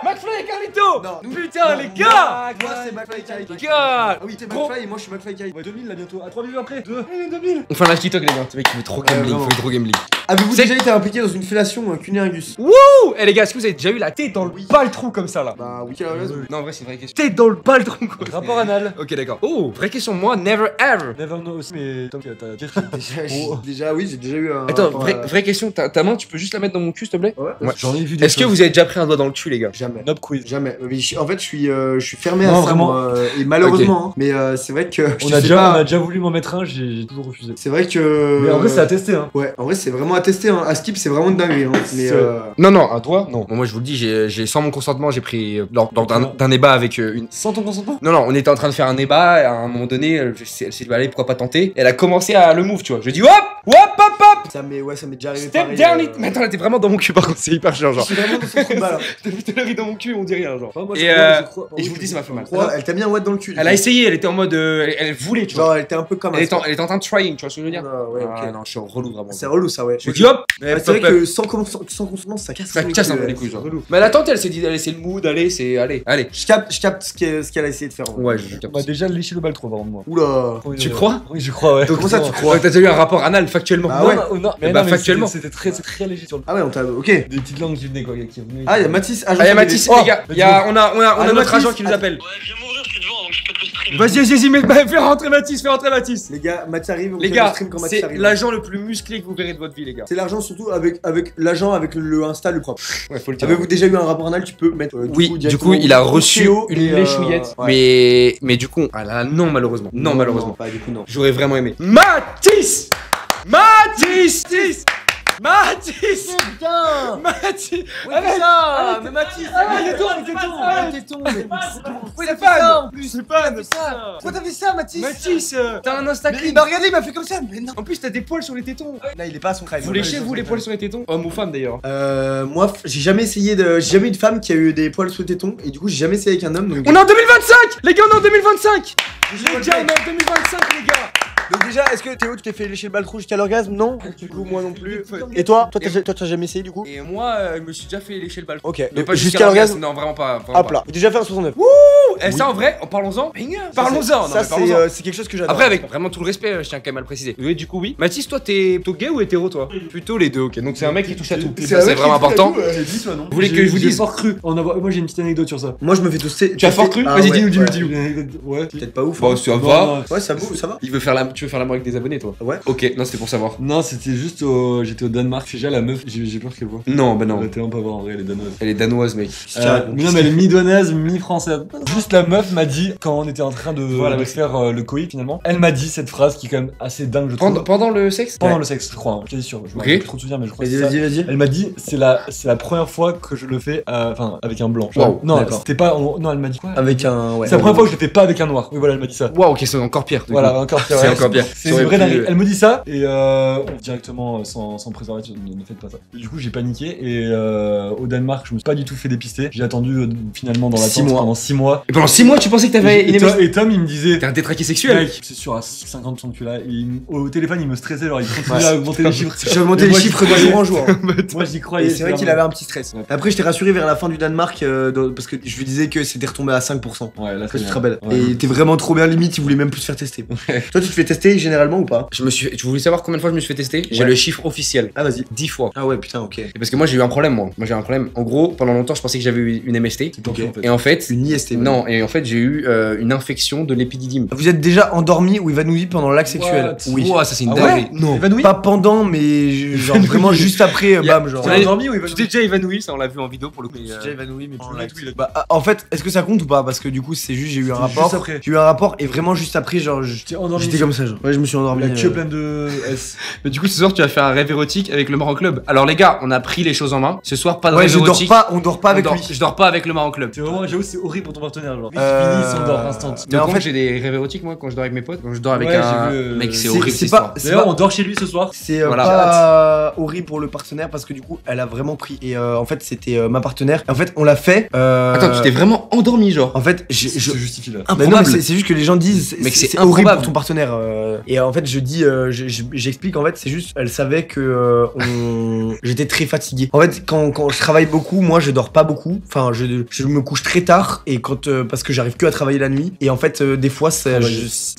McFly et Carlito. Non. Putain, les gars. Moi, c'est McFly et Carlito. Gars. Ah oui, t'es Gros. McFly et moi, je suis McFly et Carlito. Ouais, 2000 là bientôt. À 3 minutes après. 2000. On fait un live TikTok, les gars. Ce mec, il veut trop gambling. vraiment. Il veut trop gambling. Avez-vous C'est- déjà été impliqué dans une fellation cunilingus? Ouh. Eh, les gars, est-ce que vous avez déjà eu la tête dans le baltron comme ça, là? Bah, oui, quelle raison. Non, en vrai, c'est une vraie question. Tête dans le baltron, quoi. Rapport anal. Ok, d'accord. Oh, vraie question. Moi, never ever. Never know aussi, mais Tom, t'as Déjà, oui, j'ai déjà eu un. Attends, rapport à- vraie question. Ta main, tu peux juste la mettre dans mon cul, s'il te plaît? Ouais. Ouais. J'en ai vu des Est-ce que vous avez déjà pris un doigt dans le cul, les gars? Jamais. Nob quiz. Jamais. Mais en fait, je suis fermé à Non, ça, vraiment. moi, et malheureusement. Hein. Mais c'est vrai que. je On sais a pas. déjà voulu m'en mettre un, j'ai toujours refusé. C'est vrai que. Mais en vrai, c'est à tester, hein. Ouais, en vrai, c'est vraiment à tester. Hein. À skip, c'est vraiment une dinguerie. Hein. Mais. C'est- Non, non, un doigt, non. Bon, moi, je vous le dis, j'ai sans mon consentement, j'ai pris lors d'un débat avec une. Sans ton consentement? Non, non, on était en train de faire un débat, et à un moment donné, elle s'est dit, bah, allez, pourquoi pas tenter? Elle a commencé à le move, tu vois. Je dis, hop, hop, hop, hop, Ça m'est déjà arrivé. step pareil, down it. Mais attends, elle était vraiment dans mon cul, par contre, c'est hyper chiant, Je genre. suis vraiment dans son trou de balle. Depuis tout à l'heure, il est dans mon cul, on dit rien, genre. Moi, Et, crois. Et je vous le dis, ça m'a fait mal. Ouais, elle t'a mis un watt dans le cul. Elle a essayé, elle était en mode. Elle voulait, tu vois. Genre, elle était un peu comme Elle était en train de trying, tu vois ce que je veux dire? Ouais, ok. Ah non, je suis relou, vraiment. C'est relou ça, ouais. Je dis, hop, Ouais, c'est vrai que sans consonance, ça casse ça casse un peu les couilles, genre. Mais la tante, elle s'est dit, allez, c'est le mood, allez, c'est. Allez. Je capte ce qu'elle a essayé de faire. Ouais, je capte. On m'a déjà léché le bal trop par moi. Oula. Tu crois? Oui, je crois, ouais. Comment ça, tu crois? Donc, t'as déjà eu un rapport anal, factuellement? Ah ouais. Non, mais Bah, non, mais factuellement. c'était très léger sur le. Ah ouais, on t'a. Ok. Des petites langues qui venaient, quoi. Qui venaient. Ah, y'a Mathis. Ah, y'a Mathis, les gars. On a Allô, notre Mathis. agent qui nous appelle. Ouais, je viens mourir, je suis devant, donc je peux te le stream. Vas-y, fais rentrer Mathis. Les gars, Mathis arrive. on Les fait gars, le stream quand Mathis c'est arrive. l'agent le plus musclé que vous verrez de votre vie, les gars. C'est l'argent surtout avec l'agent avec le Insta le propre. Ouais, faut le dire. Avez-vous déjà eu un rapport anal? Tu peux mettre. Oui, du directement coup, il a au reçu Théo une et, léchouillette. ouais. Mais du coup, ah là, non, malheureusement. Non, malheureusement. Pas du coup, non. J'aurais vraiment aimé. Mathis. Putain! Mathis. ça! Mais Mathis! Oui, c'est fan. C'est fan. Pourquoi t'as fait ça, Mathis? Mathis, t'as un Insta Mais clean. il m'a regardé, il m'a fait comme ça, mais non! En plus, t'as des poils sur les tétons. Là, il est pas à son crime. Vous léchez, vous, les poils sur les tétons? Homme ou femme, d'ailleurs? Moi, j'ai jamais eu de femme qui a eu des poils sous le téton, et du coup, j'ai jamais essayé avec un homme, donc. On est en 2025. Les gars, on est en 2025. Les gars, on est en 2025, les gars. Donc déjà, est-ce que Théo, tu t'es fait lécher le baltrou jusqu'à l'orgasme? Non. Du coup, moi non plus. Et toi? Toi, t'as jamais essayé, du coup? Et moi, je me suis déjà fait lécher le bal. Ok. Mais Donc, pas jusqu'à l'orgasme? Non, vraiment pas. Vraiment Hop là. J'ai déjà fait un 69. Et ça, en vrai, parlons-en. Parlons-en. Non, Ça, mais parlons-en. c'est quelque chose que j'adore. Après, avec vraiment tout le respect, je tiens quand même à le préciser. Oui, du coup, oui. Mathis, toi, t'es plutôt gay ou hétéro, toi? Plutôt les deux, ok. Donc, c'est un mec qui touche à tout. Ça, c'est vraiment important. J'ai dit toi, non? Vous voulez que je vous J'ai dise? fort cru. Moi, j'ai une petite anecdote sur ça. Moi, je me fais toaster. Tu as fort cru? Ah, Vas-y, ouais, dis-nous, ouais. dis-nous. Une anecdote, ouais. Peut-être pas ouf. Bon, hein. ça Non, va. non, Ouais, ça va. Tu veux faire l'amour avec des abonnés, toi? Ouais. Ok, non, c'était pour savoir. Non, c'était juste j'étais au Danemark. Déjà, la meuf, j'ai peur qu'elle voit. Non, bah non. Elle était un peu voir en vrai, elle est danoise. Elle est danoise, mec. Mais non, mais elle est mi-douanaise, mi-française. Juste la meuf m'a dit, quand on était en train de faire le coït finalement, elle m'a dit cette phrase qui est quand même assez dingue, je trouve. Pendant le sexe? Pendant le sexe, je crois, hein, quasi sûr. Je me rappelle plus trop de souvenir, mais je crois que c'est ça. Vas-y. Elle m'a dit, c'est la première fois que je le fais, enfin, avec un blanc. Wow, non, d'accord. c'était pas. Non, elle m'a dit quoi? Avec un. Ouais. C'est la première fois que je le fais pas avec un noir. Oui, voilà, elle m'a dit ça. Waouh, ok, c'est encore pire. du Voilà, coup. encore pire. C'est ouais. encore pire. C'est une vraie dinguerie. Elle me dit ça et directement sans préservatif, ne faites pas ça. Et du coup, j'ai paniqué et au Danemark, je me suis pas du tout fait dépister. J'ai attendu finalement dans la 6 tente mois. pendant 6 mois. Et pendant 6 mois, tu pensais que t'avais une émission? Et Tom, il me disait. T'es un détraqué sexuel? Mec, c'est sûr, à 50% que tu l'as. Au téléphone, il me stressait, genre il continuait à augmenter les chiffres. J'ai augmenté les Moi, j'y chiffres de croyais. jour en jour. Moi, j'y croyais. Et c'est vrai qu'il avait un petit stress. Ouais. Après, je t'ai rassuré vers la fin du Danemark parce que je lui disais que c'était retombé à 5%. Ouais, là, Que c'est tu te bien. rappelles. Ouais. Et il était vraiment trop bien, limite, il voulait même plus se faire tester. Toi, tu te fais tester généralement ou pas? Tu voulais savoir combien de fois je me suis fait tester? J'ai Ouais. le chiffre officiel. Ah, vas-y. 10 fois. Ah, ouais, putain, ok. Et parce que moi j'ai eu un problème, moi. Moi j'ai eu un problème. En gros, pendant longtemps, je pensais que j'avais eu une MST. C'est tension, en fait. Et en fait. Une IST. Non, et en fait, j'ai eu une infection de l'épididyme. Vous êtes déjà endormi ou évanoui pendant l'acte sexuel? What? Oui. Ouah, ça c'est une Ah ouais dinguerie. Non. Évanoui? Pas pendant, mais genre vraiment juste après, Y a- bam, genre. Tu T'es endormi ou Tu évanoui? t'es déjà évanoui, ça on l'a vu en vidéo pour le coup. Déjà évanoui, mais en plus acte. Bah, en fait, est-ce que ça compte ou pas? Parce que du coup, c'est juste, j'ai eu un C'était rapport. juste après. J'ai eu un rapport et vraiment juste après, genre, J'étais endormi. j'étais comme ça, genre. Ouais, je me suis endormi. La queue pleine de S. Mais du coup, ce soir, tu vas faire un rêve érotique avec le Maroc Club. Alors, les gars, on a pris les choses en main. Ce soir, pas de Ouais, rêve je dors érotique. pas, on dort pas avec lui. Je dors pas avec le Maroc Club. C'est vraiment, j'avoue, c'est horrible pour ton partenaire. genre. Euh, Fini, on dort instant. Mais en fait, j'ai des rêves érotiques moi quand je dors avec mes potes. Quand je dors avec Ouais, un j'ai vu, mec, c'est c'est- horrible c'est cette pas- histoire. c'est D'ailleurs, pas- on dort chez lui ce soir. C'est Voilà. pas horrible pour le partenaire parce que du coup, elle a vraiment pris. Et en fait, c'était ma partenaire. En fait, on l'a fait. Attends, tu t'es vraiment endormi genre. En fait, Je justifie là. Bah non, mais Improbable. c'est juste que les gens disent Mec, c'est horrible improbable. pour ton partenaire. Et en fait, je dis, j'explique en fait, c'est juste, elle savait que j'étais très fatigué. En fait, quand je travaille beaucoup, moi je dors pas beaucoup. Enfin, je me couche très tard et quand parce que j'arrive que à travailler la nuit. Et en fait, des fois, ça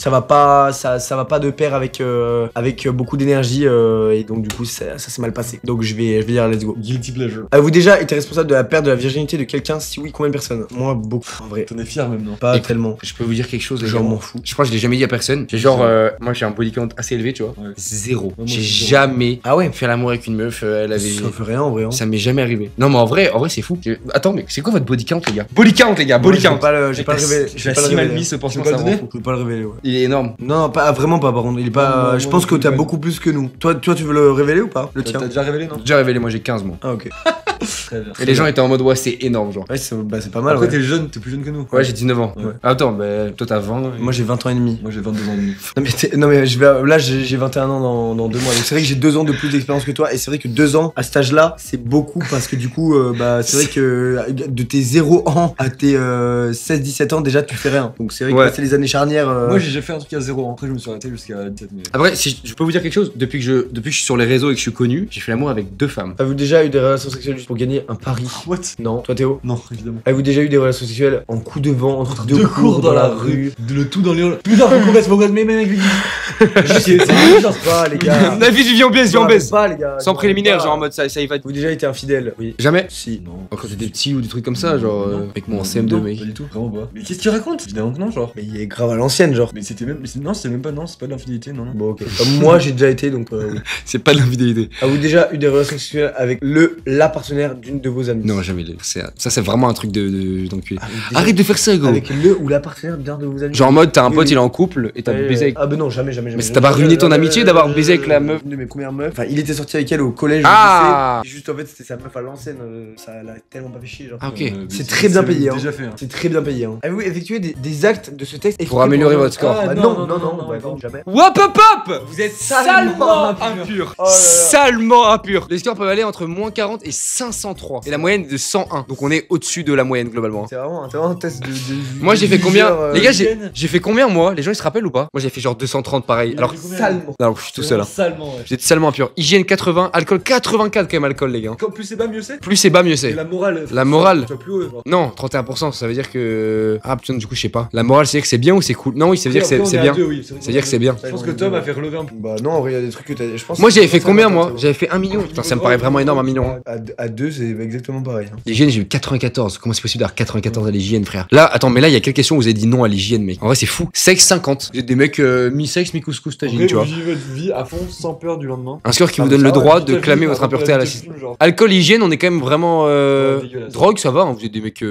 va pas, ça va pas de pair avec beaucoup d'énergie et donc du coup, ça s'est mal passé. Donc je vais dire let's go. Guilty pleasure. Avez-vous déjà été responsable de la perte de la virginité de quelqu'un? Si oui, combien de personnes? Moi, beaucoup. En vrai, T'en es fier même, non? pas Et- tellement. Je peux vous dire quelque chose, les Genre, gars. m'en fous. Je crois que je l'ai jamais dit à personne. J'ai genre, moi j'ai un body count assez élevé, tu vois. Ouais. Zéro. moi, J'ai c'est zéro. jamais Ah ouais. fait l'amour avec une meuf, elle avait. Ça fait rien en vrai. Hein. Ça m'est jamais arrivé. Non, mais en vrai c'est fou. Attends, mais c'est quoi votre body count, les gars? Body count, les gars, body Moi, count. j'ai pas le révéler. Je l'ai si mal mis ce Tu pensement, peux pas ça le m'en donner fout. Je peux pas le révéler, ouais. Il est énorme. Non, pas vraiment pas par contre. Il est pas. Non, je moi, pense non que plus, t'as pas. beaucoup plus que nous. Toi, tu veux le révéler ou pas? Le T'as tien. déjà révélé, non? J'ai déjà révélé, moi j'ai 15 mois. Ah ok. Très bien. Et les gens étaient en mode, ouais, c'est énorme, genre. Ouais, c'est pas mal. Après, Ouais. t'es jeune, t'es plus jeune que nous. Ouais, j'ai 19 ans. Ouais. Attends, bah, toi t'as 20. Moi j'ai 20 ans et demi. Moi, j'ai 22 ans et demi. Non mais là j'ai 21 ans dans 2 mois. Donc c'est vrai que j'ai 2 ans de plus d'expérience que toi. Et c'est vrai que 2 ans à cet âge-là, c'est beaucoup parce que du coup, bah c'est vrai que de tes 0 ans à tes 16-17 ans déjà tu fais rien. Donc c'est vrai que Ouais. là, c'est les années charnières. Moi, j'ai déjà fait un truc à 0 ans. Après, je me suis arrêté jusqu'à 17. Mais... Après, si je peux vous dire quelque chose, depuis que je suis sur les réseaux et que je suis connu, j'ai fait l'amour avec 2 femmes. Avez-vous déjà eu des relations sexuelles juste pour gagner un pari? What? Non. Toi Théo? Non, évidemment. Avez-vous déjà eu des relations sexuelles en coup de vent entre deux Deux cours dans la rue? Le tout dans les. Putain, faut qu'on baisse mes mains avec lui. Pas les gars. David, je viens en baisse, Pas les gars. Sans préliminaire, genre en mode ça y va. Avez-vous déjà été infidèle? Oui. Jamais. Si. Non. Quand j'étais petit ou des trucs comme ça, genre avec mon CM2, Non, mec. Pas du tout, vraiment pas. Mais qu'est-ce qu'il raconte? Évidemment que non, genre. Mais il est grave à l'ancienne, genre. Mais c'était même. Non, c'était même pas. Non, c'est pas de l'infidélité, non, non. Bon, ok. Comme moi, j'ai déjà été, donc oui. C'est pas de l'infidélité. Avez-vous déjà eu des relations sexuelles avec la partenaire d'une de vos amies? Non, jamais. Ça, c'est vraiment un truc d'enculé. Avez-vous déjà- Arrête de faire ça, gros. Avec le ou la partenaire d'un de vos amis? Genre en mode, t'as un Oui, pote, oui. il est en couple et t'as baisé avec. Ah, bah non, jamais. Mais ça t'a pas ruiné ton amitié d'avoir baisé avec la meuf? Une de mes premières meufs. Enfin, il était sorti avec elle au collège. Ah. au lycée. Juste en fait, c'était sa meuf à l'ancienne. Ça l'a tellement pas fait chier, genre. Ah, ok. C'est très bien payé, hein. Déjà fait, hein. C'est très bien payé. Hein. Avez-vous effectué des actes de ce texte Pour améliorer votre score. Bah, Ah, non, non, bah, non. jamais. Wop hop hop. Vous êtes Salement salement impur. Oh là là. Salement impur. Les scores peuvent aller entre moins 40 et 503. Et la moyenne est de 101. Donc on est au-dessus de la moyenne globalement. C'est vraiment un test de. Moi j'ai fait combien jugeur, Les gars, week-end. j'ai fait combien moi? Les gens ils se rappellent ou pas? Moi j'ai fait genre 230 pareil. Alors, Salement. alors je suis tout seul. Hein. Salement, ouais. J'étais salement impur. Hygiène 80, alcool 84 quand même alcool les gars. Quand plus c'est bas, mieux c'est. Plus c'est bas mieux Et c'est. la morale. La morale. Tu vas plus haut, genre. Non, 31%, ça veut dire que. Ah putain, du coup, je sais pas. La morale, c'est dire que c'est bien ou c'est cool? Non, oui, ça veut dire que Après, c'est on est à bien. deux, oui, Ça veut dire que c'est bien. Je pense que Tom a fait relever un peu. Bah non, en vrai, il y a des trucs que t'as. Je pense. Moi, j'avais fait ça combien, va, moi? ça va. J'avais fait 1 million. Putain, ça me paraît vraiment énorme, 1 million. À deux, c'est exactement pareil. Hein. L'hygiène, j'ai eu 94. Comment c'est possible d'avoir 94 à l'hygiène, frère? Là, attends, mais là, il y a quelques questions où vous avez dit non à l'hygiène, mec. En vrai, c'est fou. Sexe 50. Vous êtes des mecs mi-sexe, mi-couscous, tagine, tu vois. Vous vivez votre vie à fond sans peur du lendemain. Un score qui Ah, vous mais donne ça le va, droit Toute de ta clamer vie, votre par rapport impureté à la des cité. films, genre. Alcool, hygiène, on est quand même vraiment. dégueulasse. Drogue, ça va, hein, vous êtes des mecs.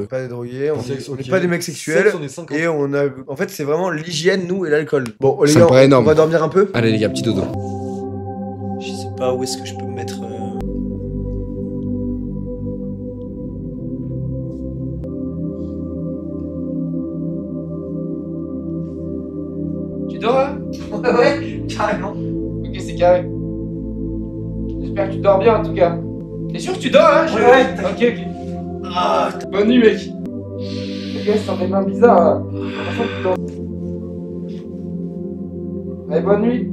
Pas des drogués, on Sexe, n'est ok. pas des mecs sexuels. Sexe, on est 50. Et on a. En fait, c'est vraiment l'hygiène, nous, et l'alcool. Bon, les Ça me gars, paraît on énorme. va dormir un peu. Allez, les gars, petit dodo. Je sais pas où est-ce que je peux me mettre. Tu dors là? Ouais, carrément. Ok, c'est carré. J'espère que tu dors bien en tout cas. T'es sûr que tu dors là? Ouais. Ok, ok. Bonne nuit, mec. Les gars, c'est des mains bizarres là. Allez, bonne nuit.